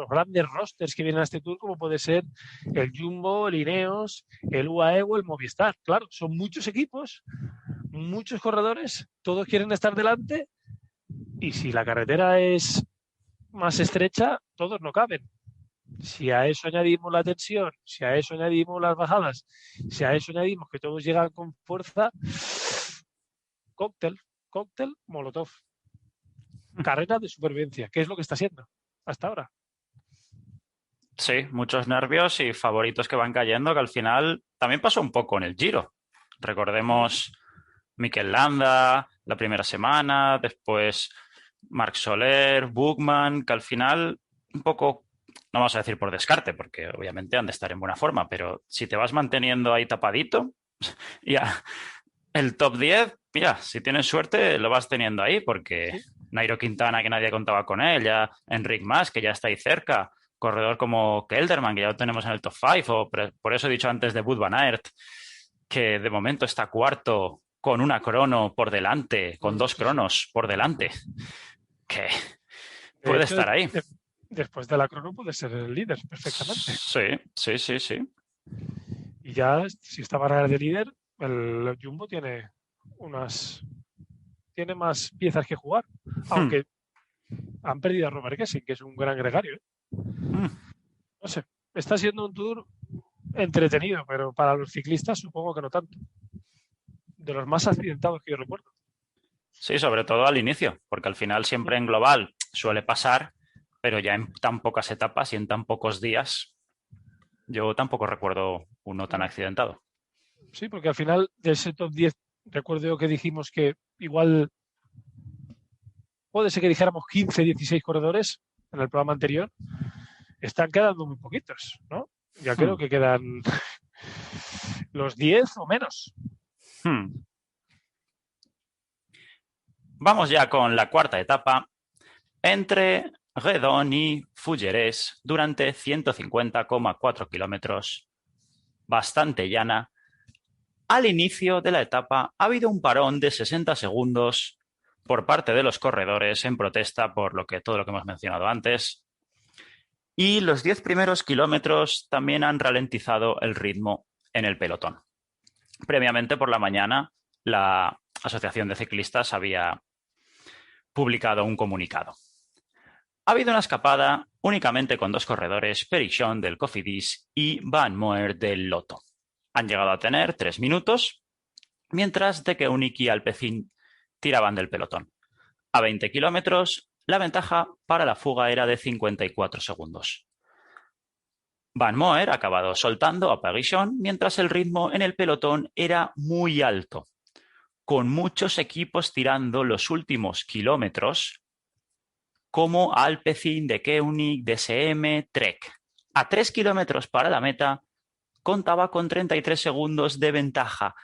rosters que vienen a este Tour, como puede ser el Jumbo, el Ineos, el UAE o el Movistar. Claro, son muchos equipos, muchos corredores, todos quieren estar delante, y si la carretera es más estrecha, todos no caben. Si a eso añadimos la tensión, si a eso añadimos las bajadas, si a eso añadimos que todos llegan con fuerza, cóctel, molotov. Carrera de supervivencia, que es lo que está siendo hasta ahora. Sí, muchos nervios y favoritos que van cayendo, que al final también pasó un poco en el Giro. Recordemos Mikel Landa la primera semana, después Marc Soler, Bookman, que al final un poco, no vamos a decir por descarte, porque obviamente han de estar en buena forma, pero si te vas manteniendo ahí tapadito, ya el top 10, mira, si tienes suerte lo vas teniendo ahí, porque Sí. Nairo Quintana, que nadie contaba con él, ya Enric Mas, que ya está ahí cerca, corredor como Kelderman, que ya lo tenemos en el top 5, o por eso he dicho antes de Wout van Aert, que de momento está cuarto con una crono por delante, con dos Sí, sí. cronos por delante, que De puede hecho, estar ahí. después de la crono puede ser el líder perfectamente. Sí. Y ya, si está Barrera de líder, el Jumbo tiene más piezas que jugar, Hmm. aunque han perdido a Robert Gesing, que es un gran gregario. Hmm. No sé, está siendo un tour entretenido, pero para los ciclistas supongo que no tanto. De los más accidentados que yo recuerdo. Sí, sobre todo al inicio, porque al final siempre en global suele pasar, pero ya en tan pocas etapas y en tan pocos días, yo tampoco recuerdo uno tan accidentado. Sí, porque al final de ese top 10, recuerdo que dijimos que igual puede ser que dijéramos 15, 16 corredores en el programa anterior. Están quedando muy poquitos, ¿no? Ya Hmm. creo que quedan los 10 o menos. Hmm. Vamos ya con la cuarta etapa entre Redon y Fulleres durante 150,4 kilómetros, bastante llana. Al inicio de la etapa ha habido un parón de 60 segundos por parte de los corredores en protesta por todo lo que hemos mencionado antes. Y los 10 primeros kilómetros también han ralentizado el ritmo en el pelotón. Previamente por la mañana, la Asociación de Ciclistas había publicado un comunicado. Ha habido una escapada únicamente con dos corredores, Perichon del Cofidis y Van Moer del Lotto. Han llegado a tener 3 minutos, mientras de que Unik y Alpecin tiraban del pelotón. A 20 kilómetros, la ventaja para la fuga era de 54 segundos. Van Moer ha acabado soltando a Perichon, mientras el ritmo en el pelotón era muy alto, con muchos equipos tirando los últimos kilómetros, como Alpecin, De Koenig, DSM, Trek. A 3 kilómetros para la meta, contaba con 33 segundos de ventaja,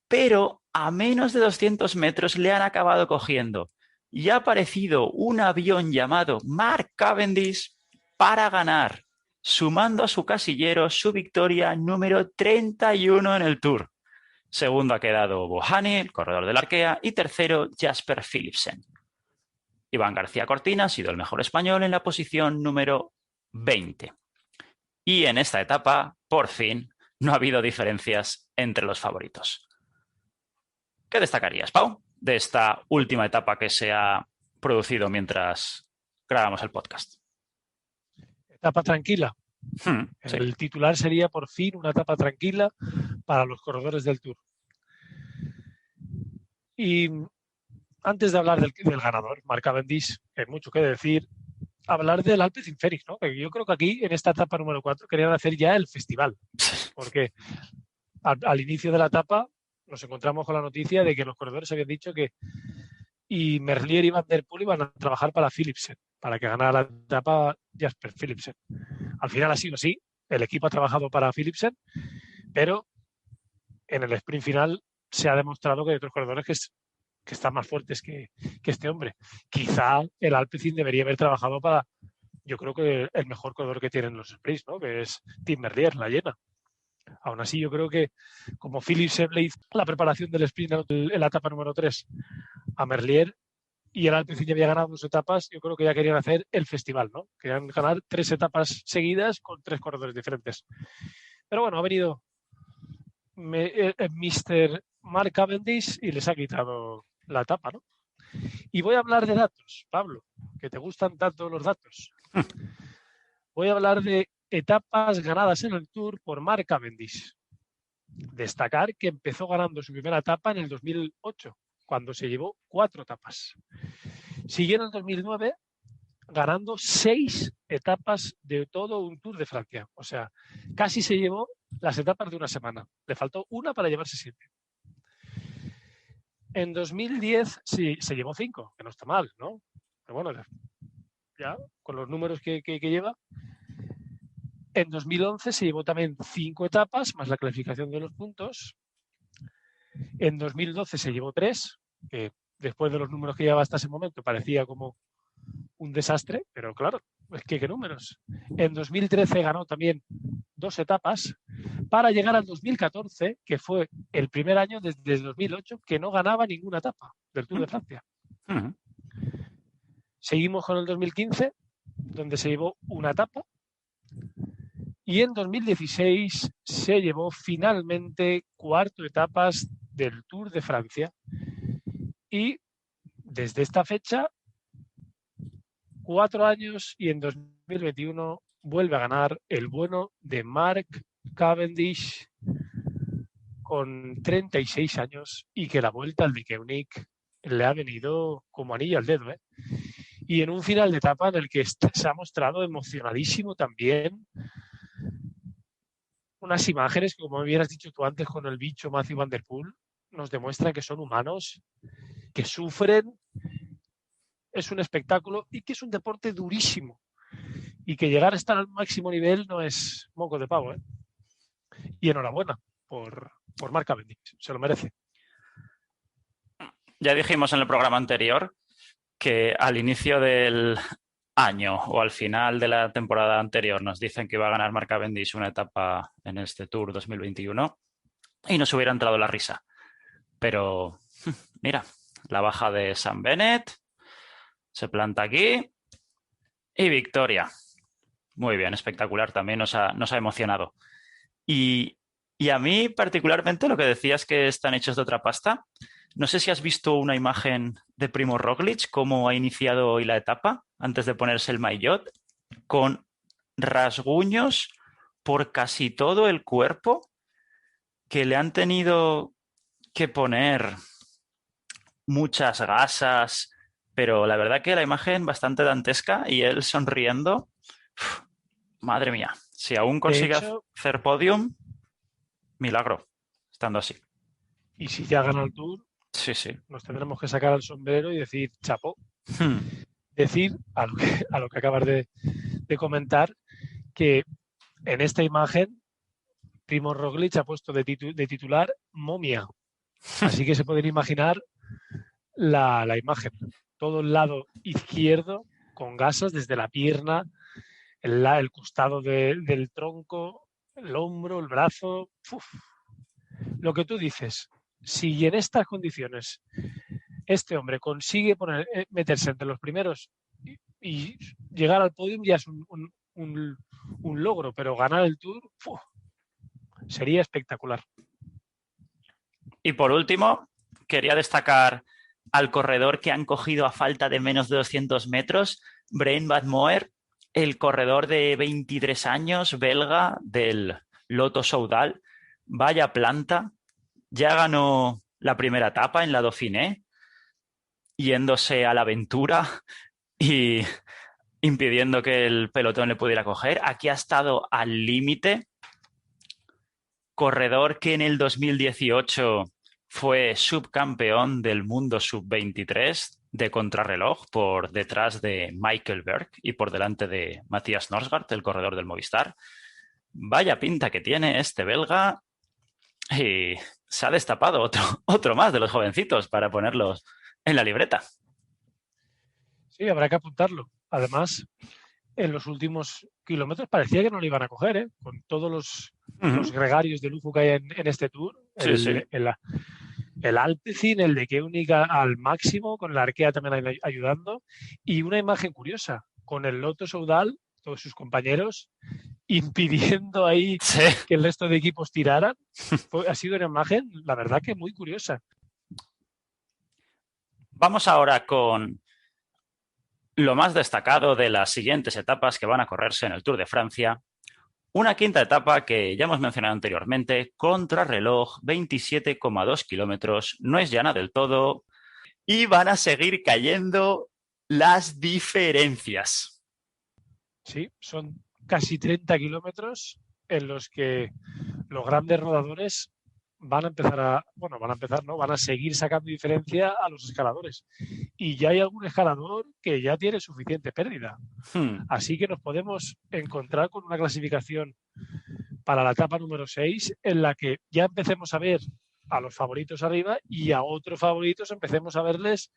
pero a menos de 200 metros le han acabado cogiendo y ha aparecido un avión llamado Mark Cavendish para ganar, sumando a su casillero su victoria número 31 en el Tour. Segundo ha quedado Bohani, el corredor del Arkea, y tercero Jasper Philipsen. Iván García Cortina ha sido el mejor español en la posición número 20. Y en esta etapa, por fin, no ha habido diferencias entre los favoritos. ¿Qué destacarías, Pau, de esta última etapa que se ha producido mientras grabamos el podcast? Etapa tranquila. Sí. El titular sería por fin una etapa tranquila para los corredores del Tour. Y antes de hablar del ganador, Mark Cavendish, hay mucho que decir, hablar del Alpecin Félix, ¿no? Que yo creo que aquí, en esta etapa número 4, querían hacer ya el festival, porque al inicio de la etapa nos encontramos con la noticia de que los corredores habían dicho que y Merlier y Van der Poel iban a trabajar para Philipsen, para que ganara la etapa Jasper Philipsen. Al final ha sido así, el equipo ha trabajado para Philipsen, pero en el sprint final se ha demostrado que hay otros corredores que están más fuertes que este hombre. Quizá el Alpecin debería haber trabajado para, yo creo que el mejor corredor que tienen los sprints, ¿no? Que es Tim Merlier, la llena. Aún así, yo creo que como Philipsen le hizo la preparación del sprint en la etapa número 3 a Merlier y el Alpecin ya había ganado 2 etapas, yo creo que ya querían hacer el festival, ¿no? Querían ganar 3 etapas seguidas con 3 corredores diferentes. Pero bueno, ha venido Mr. Mark Cavendish y les ha quitado la etapa, ¿no? Y voy a hablar de datos, Pablo, que te gustan tanto los datos. Voy a hablar de etapas ganadas en el Tour por Mark Cavendish. Destacar que empezó ganando su primera etapa en el 2008, cuando se llevó 4 etapas. Siguió en el 2009 ganando 6 etapas de todo un Tour de Francia. O sea, casi se llevó las etapas de una semana. Le faltó una para llevarse 7. En 2010 sí, se llevó 5, que no está mal, ¿no? Pero bueno, ya con los números que lleva. En 2011 se llevó también 5 etapas, más la clasificación de los puntos. En 2012 se llevó 3, que después de los números que llevaba hasta ese momento parecía como un desastre, pero claro, es que qué números. En 2013 ganó también 2 etapas para llegar al 2014, que fue el primer año desde el 2008 que no ganaba ninguna etapa del Tour de Francia. Seguimos con el 2015, donde se llevó una etapa. Y en 2016 se llevó finalmente 4 etapas del Tour de Francia. Y desde esta fecha, 4 años, y en 2021 vuelve a ganar el bueno de Mark Cavendish con 36 años, y que la vuelta al Deceuninck le ha venido como anillo al dedo, ¿eh? Y en un final de etapa en el que se ha mostrado emocionadísimo también. Unas imágenes que, como me hubieras dicho tú antes con el bicho Matthew Van Der Poel, nos demuestran que son humanos, que sufren. Es un espectáculo y que es un deporte durísimo. Y que llegar a estar al máximo nivel no es moco de pavo, ¿eh? Y enhorabuena por Mark Cavendish, se lo merece. Ya dijimos en el programa anterior que al inicio del año o al final de la temporada anterior nos dicen que iba a ganar Mark Cavendish una etapa en este Tour 2021 y nos hubiera entrado la risa. Pero mira, la baja de Sam Bennett se planta aquí y victoria. Muy bien, espectacular, también nos ha emocionado. Y a mí particularmente lo que decías que están hechos de otra pasta. No sé si has visto una imagen de Primo Roglic, cómo ha iniciado hoy la etapa antes de ponerse el maillot, con rasguños por casi todo el cuerpo que le han tenido que poner muchas gasas, pero la verdad que la imagen bastante dantesca y él sonriendo. Uf, madre mía, si aún consigue hacer podium, milagro, estando así. Y si ya gana el Tour, sí, nos tendremos que sacar el sombrero y decir chapó. Decir a lo que acabas de comentar, que en esta imagen Primo Roglic ha puesto de titular momia. Así que se pueden imaginar la imagen. Todo el lado izquierdo con gasas desde la pierna, el costado del tronco, el hombro, el brazo. Uf. Lo que tú dices, si en estas condiciones este hombre consigue meterse entre los primeros y llegar al podium, ya es un logro, pero ganar el Tour sería espectacular. Y por último, quería destacar al corredor que han cogido a falta de menos de 200 metros, Brian Van Moer, el corredor de 23 años, belga, del Lotto Soudal. Vaya planta, ya ganó la primera etapa en la Dauphiné, yéndose a la aventura y impidiendo que el pelotón le pudiera coger. Aquí ha estado al límite. Corredor que en el 2018 fue subcampeón del mundo sub-23 de contrarreloj por detrás de Michael Berg y por delante de Matías Norsgaard, el corredor del Movistar. Vaya pinta que tiene este belga y se ha destapado otro más de los jovencitos para ponerlos en la libreta. Sí, habrá que apuntarlo. Además, en los últimos kilómetros parecía que no lo iban a coger, ¿eh? Con todos los gregarios de lujo que hay en este Tour. El Alpecin, el Deceuninck al máximo, con la Arkea también ayudando. Y una imagen curiosa, con el Lotto Soudal, todos sus compañeros, impidiendo ahí que el resto de equipos tiraran. Ha sido una imagen, la verdad, que muy curiosa. Vamos ahora con lo más destacado de las siguientes etapas que van a correrse en el Tour de Francia. Una quinta etapa que ya hemos mencionado anteriormente, contrarreloj, 27,2 kilómetros, no es llana del todo y van a seguir cayendo las diferencias. Sí, son casi 30 kilómetros en los que los grandes rodadores van a seguir sacando diferencia a los escaladores. Y ya hay algún escalador que ya tiene suficiente pérdida. Así que nos podemos encontrar con una clasificación para la etapa número 6 en la que ya empecemos a ver a los favoritos arriba y a otros favoritos empecemos a verles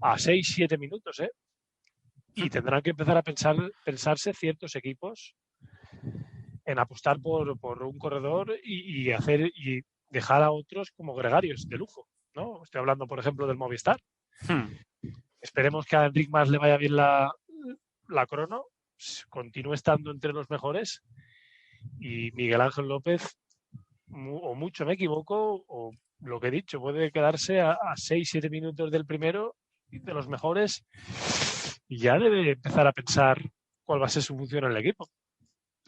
a 6-7 minutos, ¿eh? Y tendrán que empezar a pensarse ciertos equipos en apostar por un corredor y dejar a otros como gregarios de lujo, ¿no? Estoy hablando, por ejemplo, del Movistar. Esperemos que a Enric Mas le vaya bien la crono, continúe estando entre los mejores y Miguel Ángel López, o mucho me equivoco, o lo que he dicho, puede quedarse a 6-7 minutos del primero y de los mejores y ya debe empezar a pensar cuál va a ser su función en el equipo.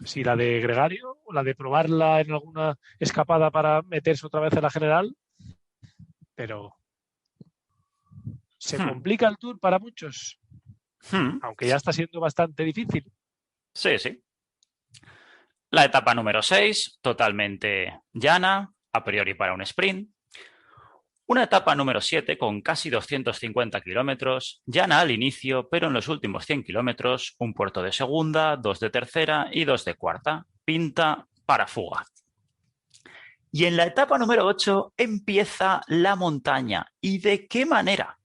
Si la de gregario o la de probarla en alguna escapada para meterse otra vez en la general, pero se complica el Tour para muchos, aunque ya está siendo bastante difícil. Sí, sí. La etapa número 6, totalmente llana, a priori para un sprint. Una etapa número 7 con casi 250 kilómetros, llana al inicio, pero en los últimos 100 kilómetros, un puerto de segunda, 2 de tercera y 2 de cuarta. Pinta para fuga. Y en la etapa número 8 empieza la montaña. ¿Y de qué manera?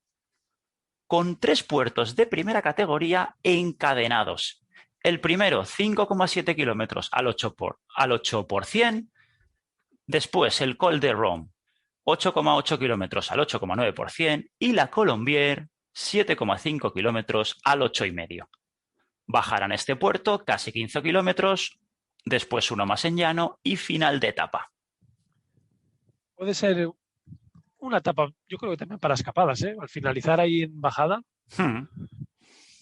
Con 3 puertos de primera categoría encadenados. El primero, 5,7 kilómetros al 8%. Después, el Col de Rome, 8,8 kilómetros al 8,9%. Y la Colombier, 7,5 kilómetros al 8,5%. Bajarán este puerto casi 15 kilómetros, después uno más en llano y final de etapa. Puede ser una etapa, yo creo que también para escapadas, ¿eh? Al finalizar ahí en bajada,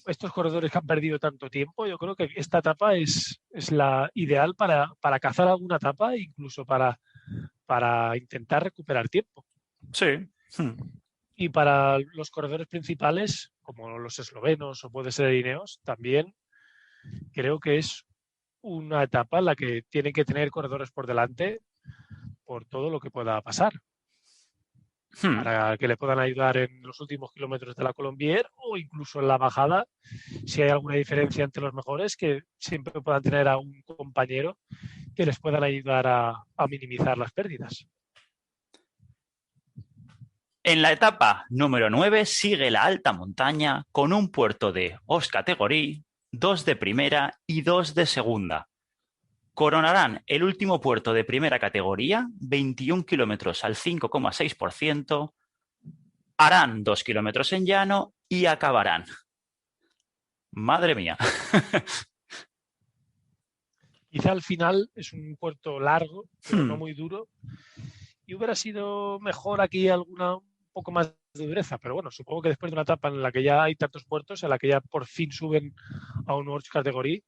estos corredores que han perdido tanto tiempo, yo creo que esta etapa es la ideal para cazar alguna etapa e incluso para intentar recuperar tiempo. Sí. Y para los corredores principales, como los eslovenos o puede ser Ineos, también creo que es una etapa en la que tienen que tener corredores por delante por todo lo que pueda pasar. Para que le puedan ayudar en los últimos kilómetros de la Colombier o incluso en la bajada, si hay alguna diferencia entre los mejores, que siempre puedan tener a un compañero que les puedan ayudar a minimizar las pérdidas. En la etapa número 9 sigue la alta montaña con un puerto de os categoría, 2 de primera y 2 de segunda. Coronarán el último puerto de primera categoría, 21 kilómetros al 5,6%, harán 2 kilómetros en llano y acabarán. Madre mía. Quizá al final es un puerto largo, pero no muy duro, y hubiera sido mejor aquí un poco más de dureza, pero bueno, supongo que después de una etapa en la que ya hay tantos puertos, en la que ya por fin suben a un World Category,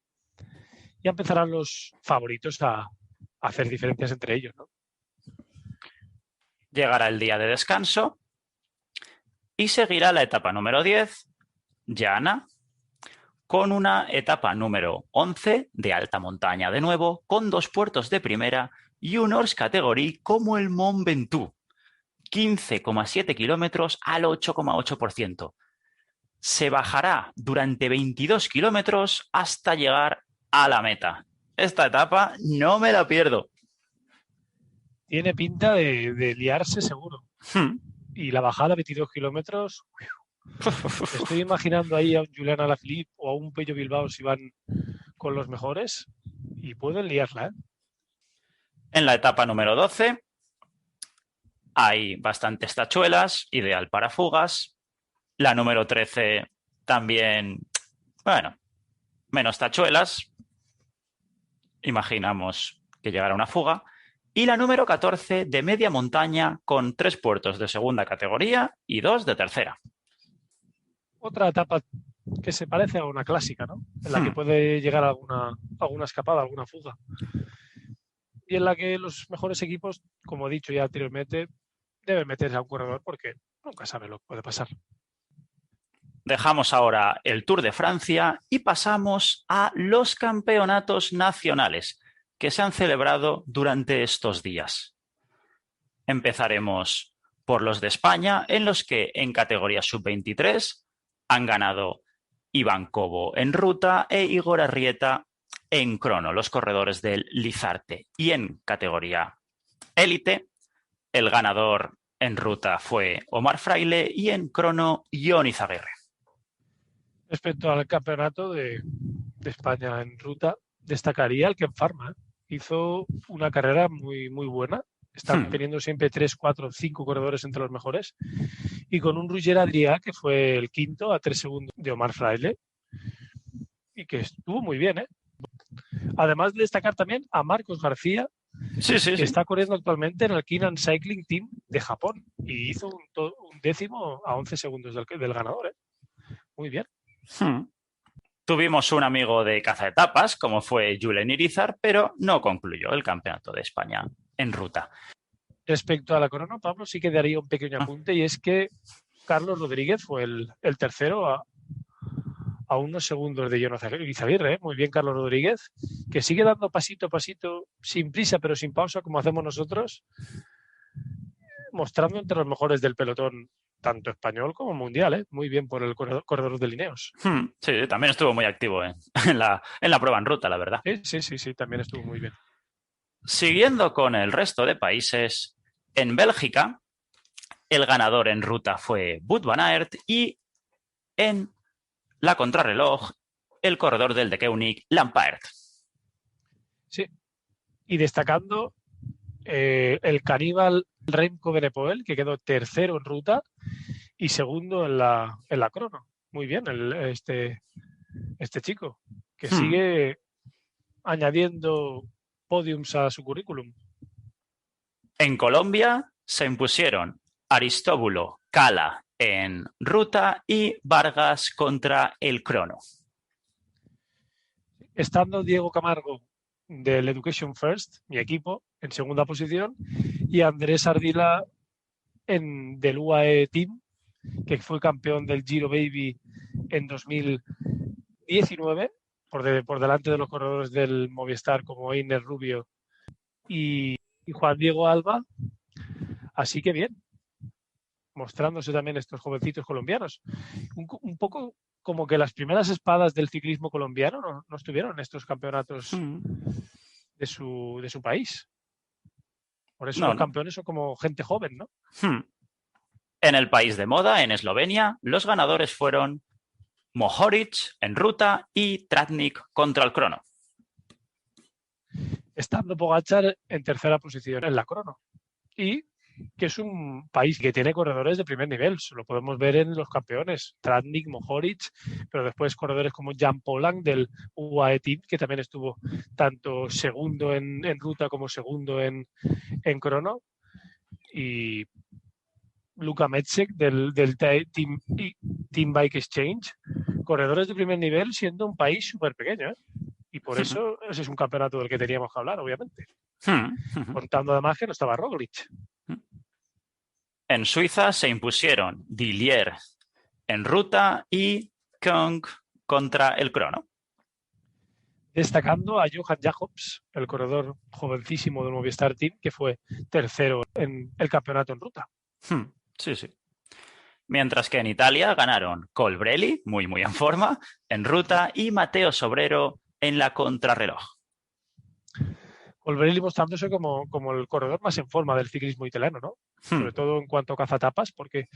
ya empezarán los favoritos a hacer diferencias entre ellos, ¿no? Llegará el día de descanso y seguirá la etapa número 10, llana, con una etapa número 11 de alta montaña de nuevo, con 2 puertos de primera y un Hors Category como el Mont Ventoux, 15,7 kilómetros al 8,8%. Se bajará durante 22 kilómetros hasta llegar a la meta. Esta etapa no me la pierdo. Tiene pinta de liarse seguro. Y la bajada, 22 kilómetros. Estoy imaginando ahí a un Julián Alaphilippe o a un Pello Bilbao si van con los mejores y pueden liarla, ¿eh? En la etapa número 12 hay bastantes tachuelas, ideal para fugas. La número 13 también, bueno, menos tachuelas. Imaginamos que llegará una fuga. Y la número 14 de media montaña con 3 puertos de segunda categoría y 2 de tercera. Otra etapa que se parece a una clásica, ¿no? En la que puede llegar alguna escapada, alguna fuga. Y en la que los mejores equipos, como he dicho ya anteriormente, deben meterse a un corredor porque nunca sabe lo que puede pasar. Dejamos ahora el Tour de Francia y pasamos a los campeonatos nacionales que se han celebrado durante estos días. Empezaremos por los de España, en los que en categoría sub-23 han ganado Iván Cobo en ruta e Igor Arrieta en crono, los corredores del Lizarte. Y en categoría élite, el ganador en ruta fue Omar Fraile y en crono Jon Izaguirre. Respecto al campeonato de España en ruta, destacaría el Ken Pharma. Hizo una carrera muy, muy buena. Están teniendo siempre 3, 4, 5 corredores entre los mejores. Y con un Roger Adrià, que fue el quinto a 3 segundos de Omar Fraile. Y que estuvo muy bien, ¿eh? Además de destacar también a Marcos García, que está corriendo actualmente en el Kinnan Cycling Team de Japón. Y hizo un décimo a 11 segundos del ganador, ¿eh? Muy bien. Tuvimos un amigo de cazaetapas, como fue Julen Irizar, pero no concluyó el campeonato de España en ruta. Respecto a la corona, Pablo, sí que daría un pequeño apunte, y es que Carlos Rodríguez fue el tercero a unos segundos de Jon Izaguirre, ¿eh? Muy bien, Carlos Rodríguez, que sigue dando pasito a pasito, sin prisa pero sin pausa, como hacemos nosotros, mostrando entre los mejores del pelotón, tanto español como mundial, ¿eh? Muy bien por el corredor de Lineos. Sí, también estuvo muy activo en la prueba en ruta, la verdad. Sí, también estuvo muy bien. Siguiendo con el resto de países, en Bélgica, el ganador en ruta fue Wout van Aert y en la contrarreloj, el corredor del De Koenig, Lampaert. Sí, y destacando el caníbal Remco Benepoel, que quedó tercero en ruta y segundo en la crono. Muy bien, este chico, que sigue añadiendo podiums a su currículum. En Colombia se impusieron Aristóbulo, Cala en ruta y Vargas contra el crono. Estando Diego Camargo del Education First, mi equipo, en segunda posición, y Andrés Ardila del UAE Team, que fue campeón del Giro Baby en 2019, por delante de los corredores del Movistar como Einer Rubio y Juan Diego Alba. Así que bien, mostrándose también estos jovencitos colombianos. Un poco como que las primeras espadas del ciclismo colombiano no estuvieron en estos campeonatos de su país. Por eso los campeones son como gente joven, ¿no? En el país de moda, en Eslovenia, los ganadores fueron Mohoric en ruta y Tratnik contra el crono. Estando Pogačar en tercera posición en la crono. Y que es un país que tiene corredores de primer nivel. Lo podemos ver en los campeones, Tratnik, Mohoric, pero después corredores como Jan Polang del UAE Team, que también estuvo tanto segundo en ruta como segundo en crono. Y Luka Metsek del Team Bike Exchange, corredores de primer nivel siendo un país súper pequeño, ¿eh? Y por eso ese es un campeonato del que teníamos que hablar, obviamente. Contando además que no estaba Roglic. En Suiza se impusieron Dillier en ruta y Kung contra el crono. Destacando a Johan Jacobs, el corredor jovencísimo del Movistar Team, que fue tercero en el campeonato en ruta. Sí. Mientras que en Italia ganaron Colbrelli, muy en forma, en ruta, y Mateo Sobrero en la contrarreloj. Colbrelli mostrándose como el corredor más en forma del ciclismo italiano, ¿no? Sobre todo en cuanto a cazatapas, porque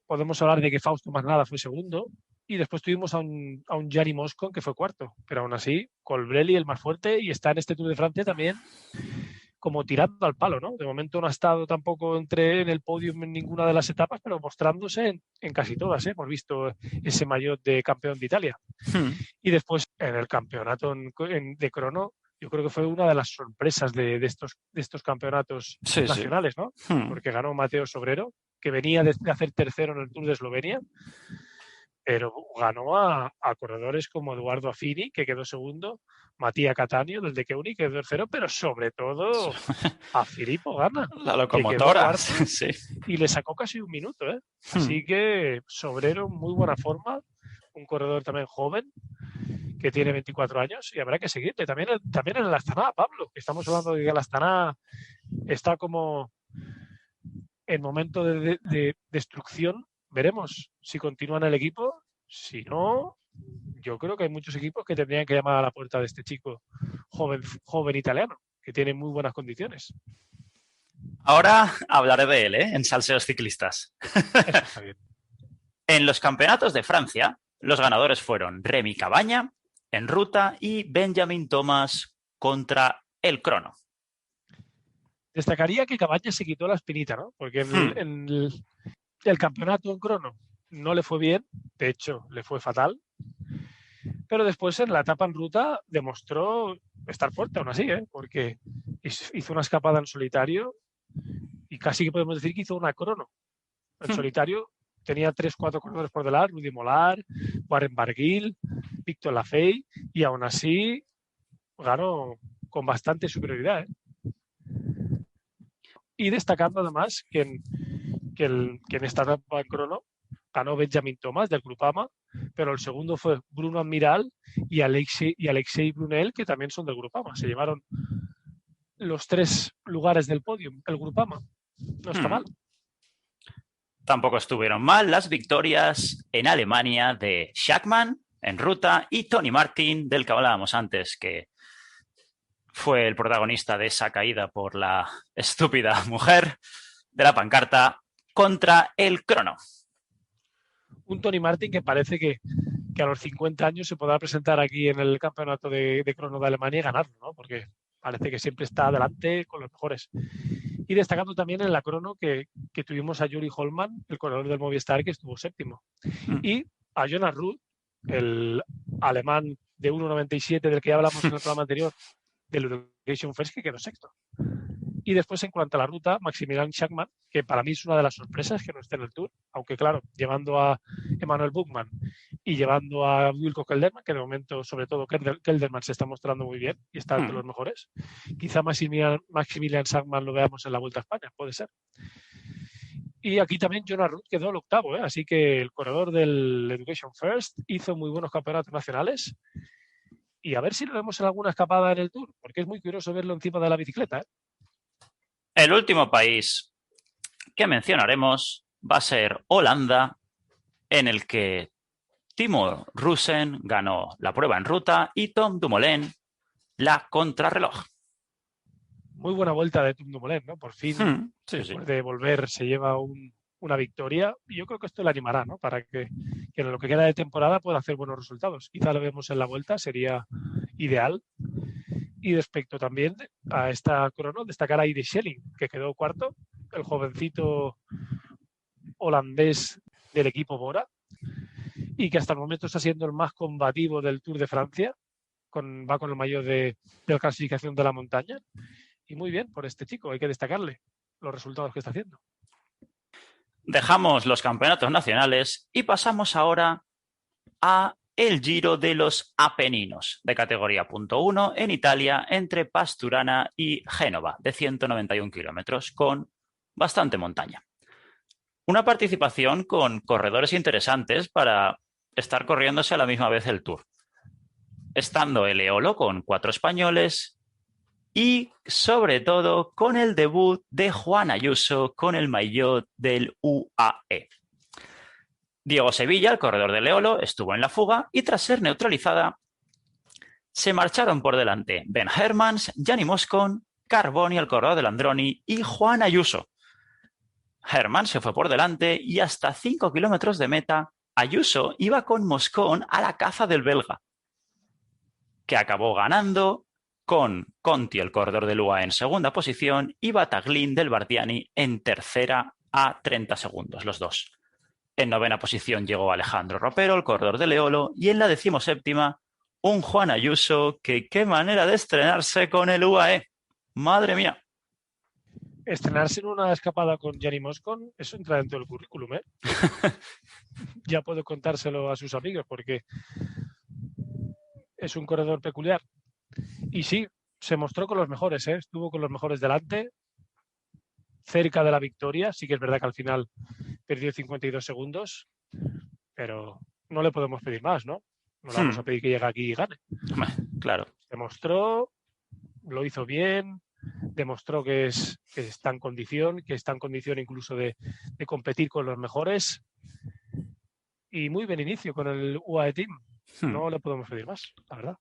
podemos hablar de que Fausto Masnada fue segundo y después tuvimos a un Gianni Moscon que fue cuarto, pero aún así Colbrelli el más fuerte y está en este Tour de Francia también como tirando al palo, ¿no? De momento no ha estado tampoco en el podio en ninguna de las etapas, pero mostrándose en casi todas, ¿eh? Hemos visto ese maillot de campeón de Italia. Y después en el campeonato de crono, yo creo que fue una de las sorpresas de estos campeonatos nacionales, ¿no? Porque ganó Mateo Sobrero, que venía de hacer tercero en el Tour de Eslovenia, pero ganó a corredores como Eduardo Affini, que quedó segundo, Matías Cattaneo del De Keuning, que quedó tercero, pero sobre todo a Filippo Ganna, La que quedó locomotora, cuarto sí. y le sacó casi un minuto. Así que Sobrero, muy buena forma, un corredor también joven, que tiene 24 años y habrá que seguirle. También en el Astana, Pablo, que estamos hablando de que el Astana está como en momento de destrucción. Veremos si continúa en el equipo. Si no, yo creo que hay muchos equipos que tendrían que llamar a la puerta de este chico joven italiano, que tiene muy buenas condiciones. Ahora hablaré de él, en salseos ciclistas. Eso está bien. En los campeonatos de Francia, los ganadores fueron Remy Cabaña en ruta y Benjamin Thomas contra el crono. Destacaría que Cabañas se quitó la espinita, ¿no? Porque en el campeonato en crono no le fue bien, de hecho, le fue fatal. Pero después en la etapa en ruta demostró estar fuerte aún así, porque hizo una escapada en solitario y casi que podemos decir que hizo una crono. En solitario tenía 3-4 corredores por delante, Rudy Mollard, Warren Barguil, Víctor Lafay, y aún así ganó con bastante superioridad. Y destacando además que en esta etapa en crono ganó Benjamin Thomas del Groupama, pero el segundo fue Bruno Admiral y Alexei Brunel, que también son del Groupama. Se llevaron los 3 lugares del podio, el Groupama. No está mal. Tampoco estuvieron mal las victorias en Alemania de Schachmann en ruta y Tony Martin, del que hablábamos antes, que fue el protagonista de esa caída por la estúpida mujer de la pancarta contra el crono. Un Tony Martin que parece que a los 50 años se podrá presentar aquí en el campeonato de crono de Alemania y ganarlo, ¿no? Porque parece que siempre está adelante con los mejores. Y destacando también en la crono que tuvimos a Yuri Holman, el corredor del Movistar, que estuvo séptimo. Y a Jonas Ruth, el alemán de 1,97 del que ya hablamos en el programa anterior, del Education First, que quedó sexto. Y después, en cuanto a la ruta, Maximilian Schachmann, que para mí es una de las sorpresas que no esté en el Tour, aunque claro, llevando a Emanuel Buchmann y llevando a Wilco Kelderman, que de momento, sobre todo, Kelderman se está mostrando muy bien y está entre los mejores. Quizá Maximilian Schachmann lo veamos en la Vuelta a España, puede ser. Y aquí también Jonas Ruth quedó el octavo, así que el corredor del Education First hizo muy buenos campeonatos nacionales. Y a ver si lo vemos en alguna escapada en el Tour, porque es muy curioso verlo encima de la bicicleta. El último país que mencionaremos va a ser Holanda, en el que Timo Roesen ganó la prueba en ruta y Tom Dumoulin la contrarreloj. Muy buena vuelta de Tom Dumoulin, ¿no? Por fin, después de volver, se lleva una victoria. Y yo creo que esto le animará, ¿no? Para que en lo que queda de temporada pueda hacer buenos resultados. Quizá lo vemos en la vuelta, sería ideal. Y respecto también a esta crono, destacar a Ide Schelling, que quedó cuarto, el jovencito holandés del equipo Bora, y que hasta el momento está siendo el más combativo del Tour de Francia, va con el maillot de clasificación de la montaña. Y muy bien por este chico, hay que destacarle los resultados que está haciendo. Dejamos los campeonatos nacionales y pasamos ahora a el Giro de los Apeninos, de categoría .1 en Italia, entre Pasturana y Génova, de 191 kilómetros, con bastante montaña. Una participación con corredores interesantes para estar corriéndose a la misma vez el Tour. Estando el Eolo con 4 españoles y, sobre todo, con el debut de Juan Ayuso con el maillot del UAE. Diego Sevilla, el corredor del Eolo, estuvo en la fuga y tras ser neutralizada se marcharon por delante Ben Hermans, Gianni Moscon, Carboni, el corredor del Androni y Juan Ayuso. Hermans se fue por delante y hasta 5 kilómetros de meta Ayuso iba con Moscon a la caza del belga, que acabó ganando con Conti, el corredor del UAE, en segunda posición y Bataglin del Bardiani en tercera a 30 segundos, los dos. En novena posición llegó Alejandro Ropero, el corredor del Eolo, y en la 17ª, un Juan Ayuso que qué manera de estrenarse con el UAE. ¡Madre mía! estrenarse en una escapada con Gianni Moscon, eso entra dentro del currículum, ¿eh? Ya puedo contárselo a sus amigos porque es un corredor peculiar. Y sí, se mostró con los mejores, ¿eh? Estuvo con los mejores delante, cerca de la victoria. Sí que es verdad que al final perdió 52 segundos, pero no le podemos pedir más, ¿no? No le vamos a pedir que llegue aquí y gane. Claro. Se mostró, lo hizo bien, demostró que está en condición, incluso de competir con los mejores. Y muy buen inicio con el UAE Team. No le podemos pedir más, la verdad.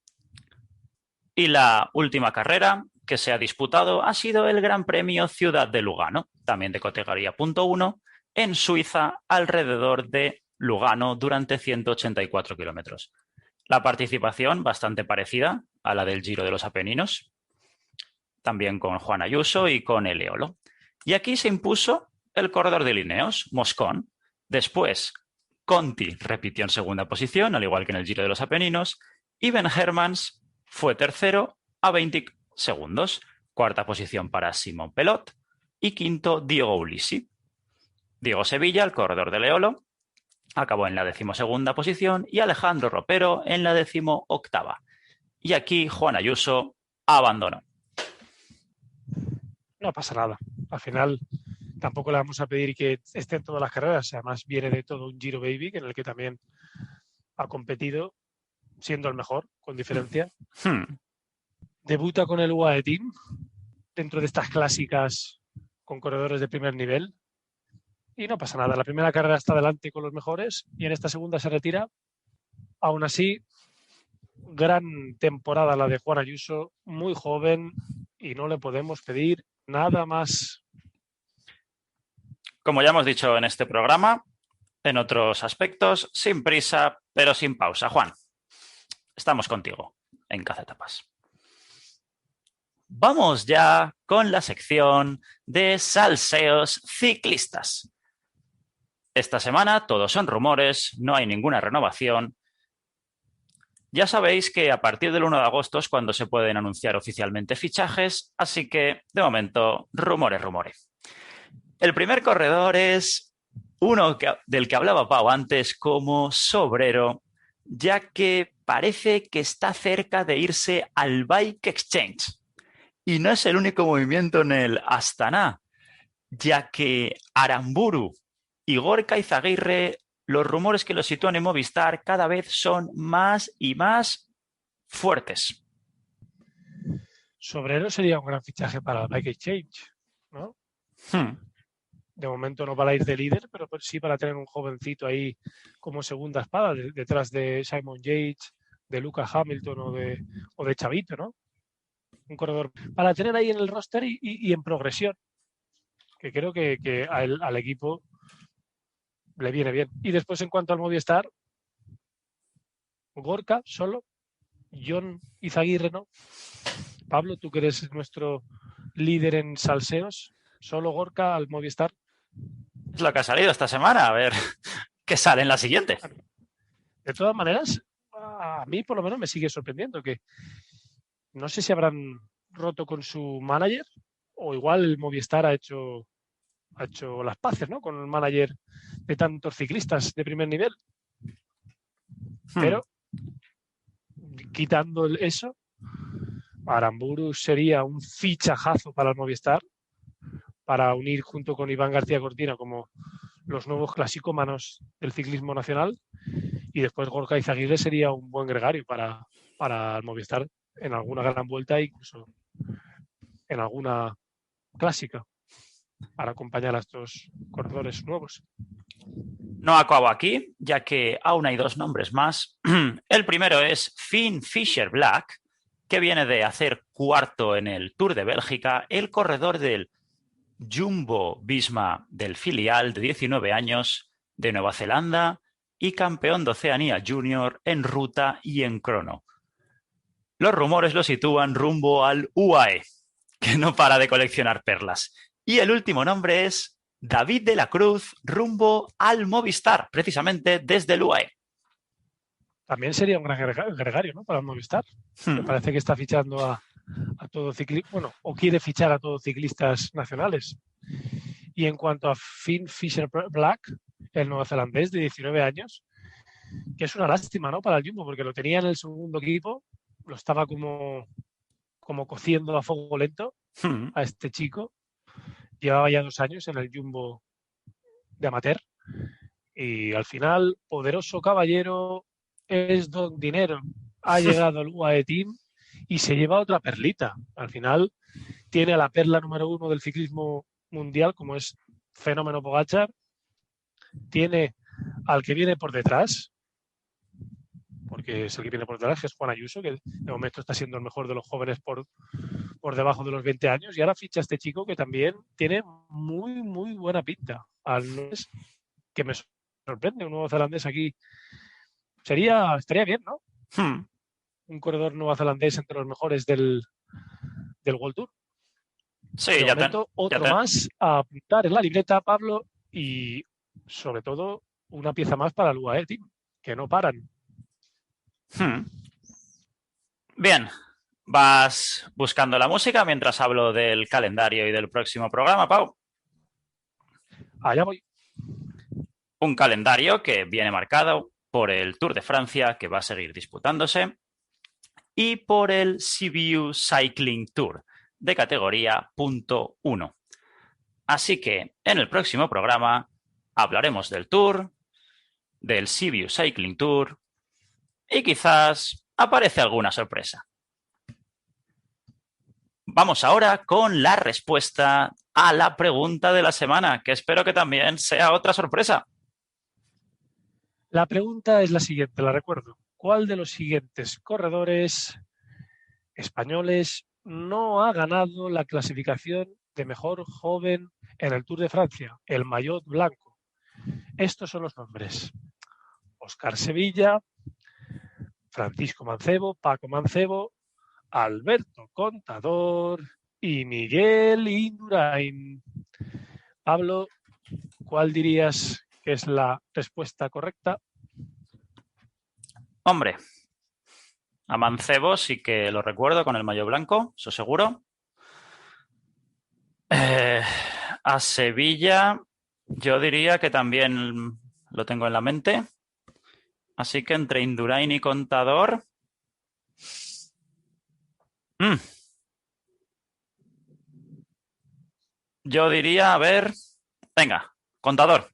Y la última carrera que se ha disputado ha sido el Gran Premio Ciudad de Lugano, también de categoría .1, en Suiza, alrededor de Lugano, durante 184 kilómetros. La participación bastante parecida a la del Giro de los Apeninos, también con Juan Ayuso y con Eleolo. Y aquí se impuso el corredor de Ineos, Moscon. Después, Conti repitió en segunda posición, al igual que en el Giro de los Apeninos, y Ben Hermans fue tercero a 20 segundos. Cuarta posición para Simon Pelot y quinto Diego Ulissi. Diego Sevilla, el corredor de Eleolo, acabó en la 12ª posición y Alejandro Ropero en la 18ª. Y aquí Juan Ayuso abandonó. No pasa nada. Al final tampoco le vamos a pedir que esté en todas las carreras. Además viene de todo un Giro Baby en el que también ha competido siendo el mejor, con diferencia. Debuta con el UAE Team dentro de estas clásicas con corredores de primer nivel. Y no pasa nada. La primera carrera está adelante con los mejores y en esta segunda se retira. Aún así, gran temporada la de Juan Ayuso, muy joven y no le podemos pedir nada más. Como ya hemos dicho en este programa, en otros aspectos, sin prisa, pero sin pausa. Juan, estamos contigo en Cazatapas. Vamos ya con la sección de salseos ciclistas. Esta semana todos son rumores, no hay ninguna renovación. Ya sabéis que a partir del 1 de agosto es cuando se pueden anunciar oficialmente fichajes, así que, de momento, rumores. El primer corredor es uno del que hablaba Pau antes como Sobrero, ya que parece que está cerca de irse al Bike Exchange. Y no es el único movimiento en el Astana, ya que Aramburu y Gorka Izaguirre, los rumores que lo sitúan en Movistar cada vez son más y más fuertes. Sobrero sería un gran fichaje para el Bike Exchange, ¿no? De momento no para ir de líder, pero sí para tener un jovencito ahí como segunda espada detrás de Simon Yates, de Luca Hamilton o de Chavito, ¿no? Un corredor para tener ahí en el roster y en progresión, que creo que al equipo le viene bien. Y después, en cuanto al Movistar, Gorka solo, Jon Izaguirre no. Pablo, tú que eres nuestro líder en salseos, solo Gorka al Movistar. Es lo que ha salido esta semana, a ver qué sale en la siguiente. De todas maneras, a mí por lo menos me sigue sorprendiendo que no sé si habrán roto con su manager o igual el Movistar ha hecho las paces, ¿no? Con el manager de tantos ciclistas de primer nivel. Pero quitando eso, Aramburu sería un fichajazo para el Movistar para unir junto con Iván García Cortina como los nuevos clasicómanos del ciclismo nacional, y después Gorka Izaguirre sería un buen gregario para el Movistar en alguna gran vuelta e incluso en alguna clásica para acompañar a estos corredores nuevos. No acabo aquí, ya que aún hay dos nombres más. El primero es Finn Fisher-Black, que viene de hacer cuarto en el Tour de Bélgica, el corredor del Jumbo-Visma del filial de 19 años de Nueva Zelanda y campeón de Oceanía Junior en ruta y en crono. Los rumores lo sitúan rumbo al UAE, que no para de coleccionar perlas. Y el último nombre es David de la Cruz, rumbo al Movistar, precisamente desde el UAE. También sería un gran gregario, ¿no? Para el Movistar. Me parece que está fichando a todo ciclista, bueno, o quiere fichar a todos ciclistas nacionales. Y en cuanto a Finn Fisher-Black, el neozelandés de 19 años, que es una lástima, ¿no?, para el Jumbo, porque lo tenía en el segundo equipo, lo estaba como cociendo a fuego lento a este chico. Llevaba ya 2 años en el Jumbo de amateur y al final, poderoso caballero es don dinero. Ha llegado al UAE Team y se lleva otra perlita. Al final tiene a la perla número 1 del ciclismo mundial, como es Fenómeno Pogačar. Tiene al que viene por detrás, porque es el que viene por detrás, que es Juan Ayuso, que de momento está siendo el mejor de los jóvenes por debajo de los 20 años. Y ahora ficha a este chico que también tiene muy, muy buena pinta. Al menos que me sorprende, un neozelandés aquí. Estaría bien, ¿no? Un corredor neozelandés entre los mejores del World Tour. Sí, De momento, otro más a apuntar en la libreta, Pablo, y sobre todo una pieza más para el UAE Team, que no paran. Bien, vas buscando la música mientras hablo del calendario y del próximo programa, Pau. Allá voy. Un calendario que viene marcado por el Tour de Francia, que va a seguir disputándose, y por el CBU Cycling Tour, de categoría .1. Así que en el próximo programa hablaremos del Tour, del CBU Cycling Tour y quizás aparece alguna sorpresa. Vamos ahora con la respuesta a la pregunta de la semana, que espero que también sea otra sorpresa. La pregunta es la siguiente, la recuerdo. ¿Cuál de los siguientes corredores españoles no ha ganado la clasificación de mejor joven en el Tour de Francia, el maillot blanco? Estos son los nombres: Óscar Sevilla, Francisco Mancebo, Paco Mancebo, Alberto Contador y Miguel Indurain. Pablo, ¿cuál dirías que es la respuesta correcta? Hombre, a Mancebo sí que lo recuerdo con el maillot blanco, eso seguro. A Sevilla yo diría que también lo tengo en la mente. Así que entre Indurain y Contador... Yo diría, a ver... Venga, Contador.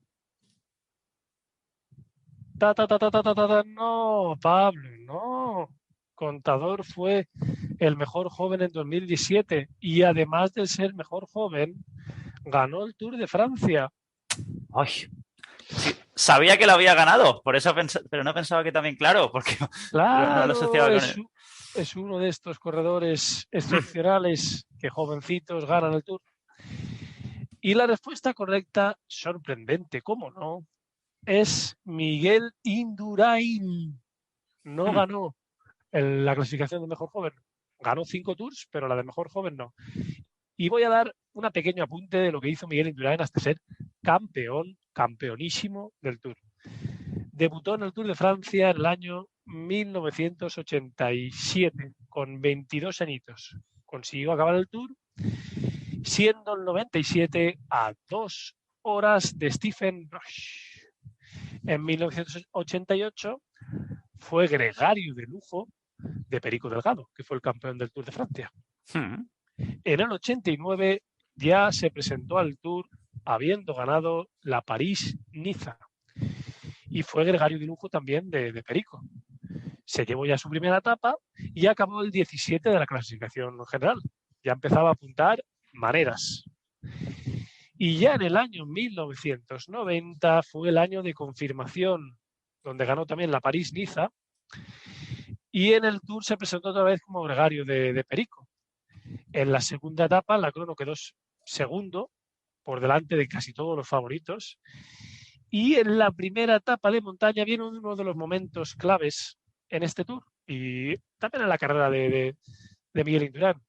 No, Pablo, no. Contador fue el mejor joven en 2017 y además de ser mejor joven, ganó el Tour de Francia. Ay, sí, sabía que lo había ganado, por eso pero no pensaba que también, claro, porque claro, no lo asociaba con él. Es uno de estos corredores excepcionales que jovencitos ganan el Tour. Y la respuesta correcta, sorprendente, ¿cómo no?, es Miguel Indurain. No ganó la clasificación de mejor joven. Ganó 5 Tours, pero la de mejor joven no. Y voy a dar un pequeño apunte de lo que hizo Miguel Indurain hasta ser campeonísimo del Tour. Debutó en el Tour de Francia en el año 1987, con 22 añitos. Consiguió acabar el Tour, siendo el 97 a 2 horas de Stephen Rush. En 1988 fue gregario de lujo de Perico Delgado, que fue el campeón del Tour de Francia. En el 89 ya se presentó al Tour habiendo ganado la París-Niza y fue gregario de lujo también de Perico. Se llevó ya su primera etapa y acabó el 17 de la clasificación general. Ya empezaba a apuntar maneras. Y ya en el año 1990 fue el año de confirmación, donde ganó también la París-Niza, y en el Tour se presentó otra vez como gregario de Perico. En la segunda etapa, la crono quedó segundo, por delante de casi todos los favoritos. Y en la primera etapa de montaña viene uno de los momentos claves en este Tour y también en la carrera de Miguel Indurain,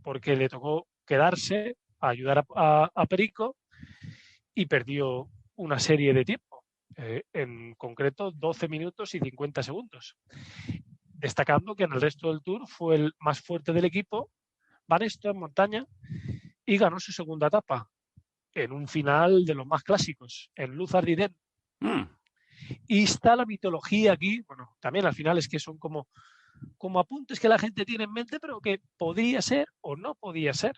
porque le tocó quedarse a ayudar a Perico y perdió una serie de tiempo, en concreto 12 minutos y 50 segundos. Destacando que en el resto del Tour fue el más fuerte del equipo Banesto en montaña y ganó su segunda etapa en un final de los más clásicos, en Luz Ardiden. Y está la mitología aquí, bueno, también al final es que son como apuntes que la gente tiene en mente, pero que podría ser o no podía ser.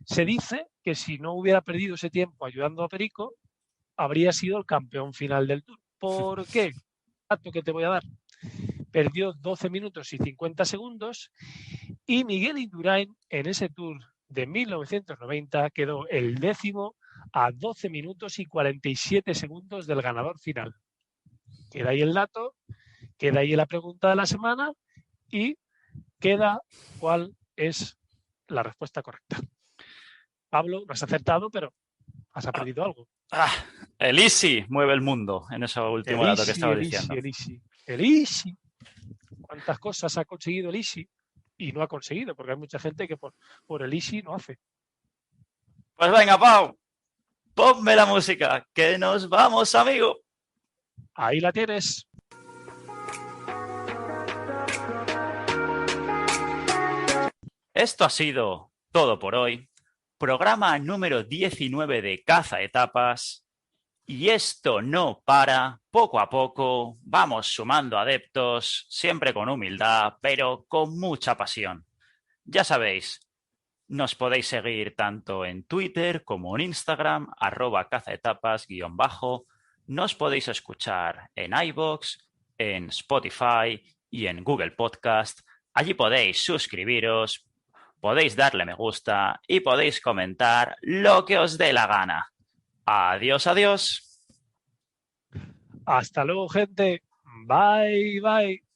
Se dice que si no hubiera perdido ese tiempo ayudando a Perico, habría sido el campeón final del Tour. ¿Por qué? Dato que te voy a dar. Perdió 12 minutos y 50 segundos y Miguel Indurain en ese Tour de 1990 quedó el 10º a 12 minutos y 47 segundos del ganador final. Queda ahí el dato, queda ahí la pregunta de la semana y queda cuál es la respuesta correcta. Pablo, no has acertado, pero has aprendido algo. El Easy mueve el mundo en ese último dato que estaba diciendo. El Easy. ¿Cuántas cosas ha conseguido el Easy? Y no ha conseguido, porque hay mucha gente que por el Easy no hace. Pues venga, Pau, ponme la música, que nos vamos, amigo. Ahí la tienes. Esto ha sido todo por hoy. Programa número 19 de Caza Etapas. Y esto no para. Poco a poco vamos sumando adeptos, siempre con humildad, pero con mucha pasión. Ya sabéis, nos podéis seguir tanto en Twitter como en Instagram, @cazaetapas_. Nos podéis escuchar en iVoox, en Spotify y en Google Podcast. Allí podéis suscribiros, podéis darle me gusta y podéis comentar lo que os dé la gana. Adiós, adiós. Hasta luego, gente. Bye, bye.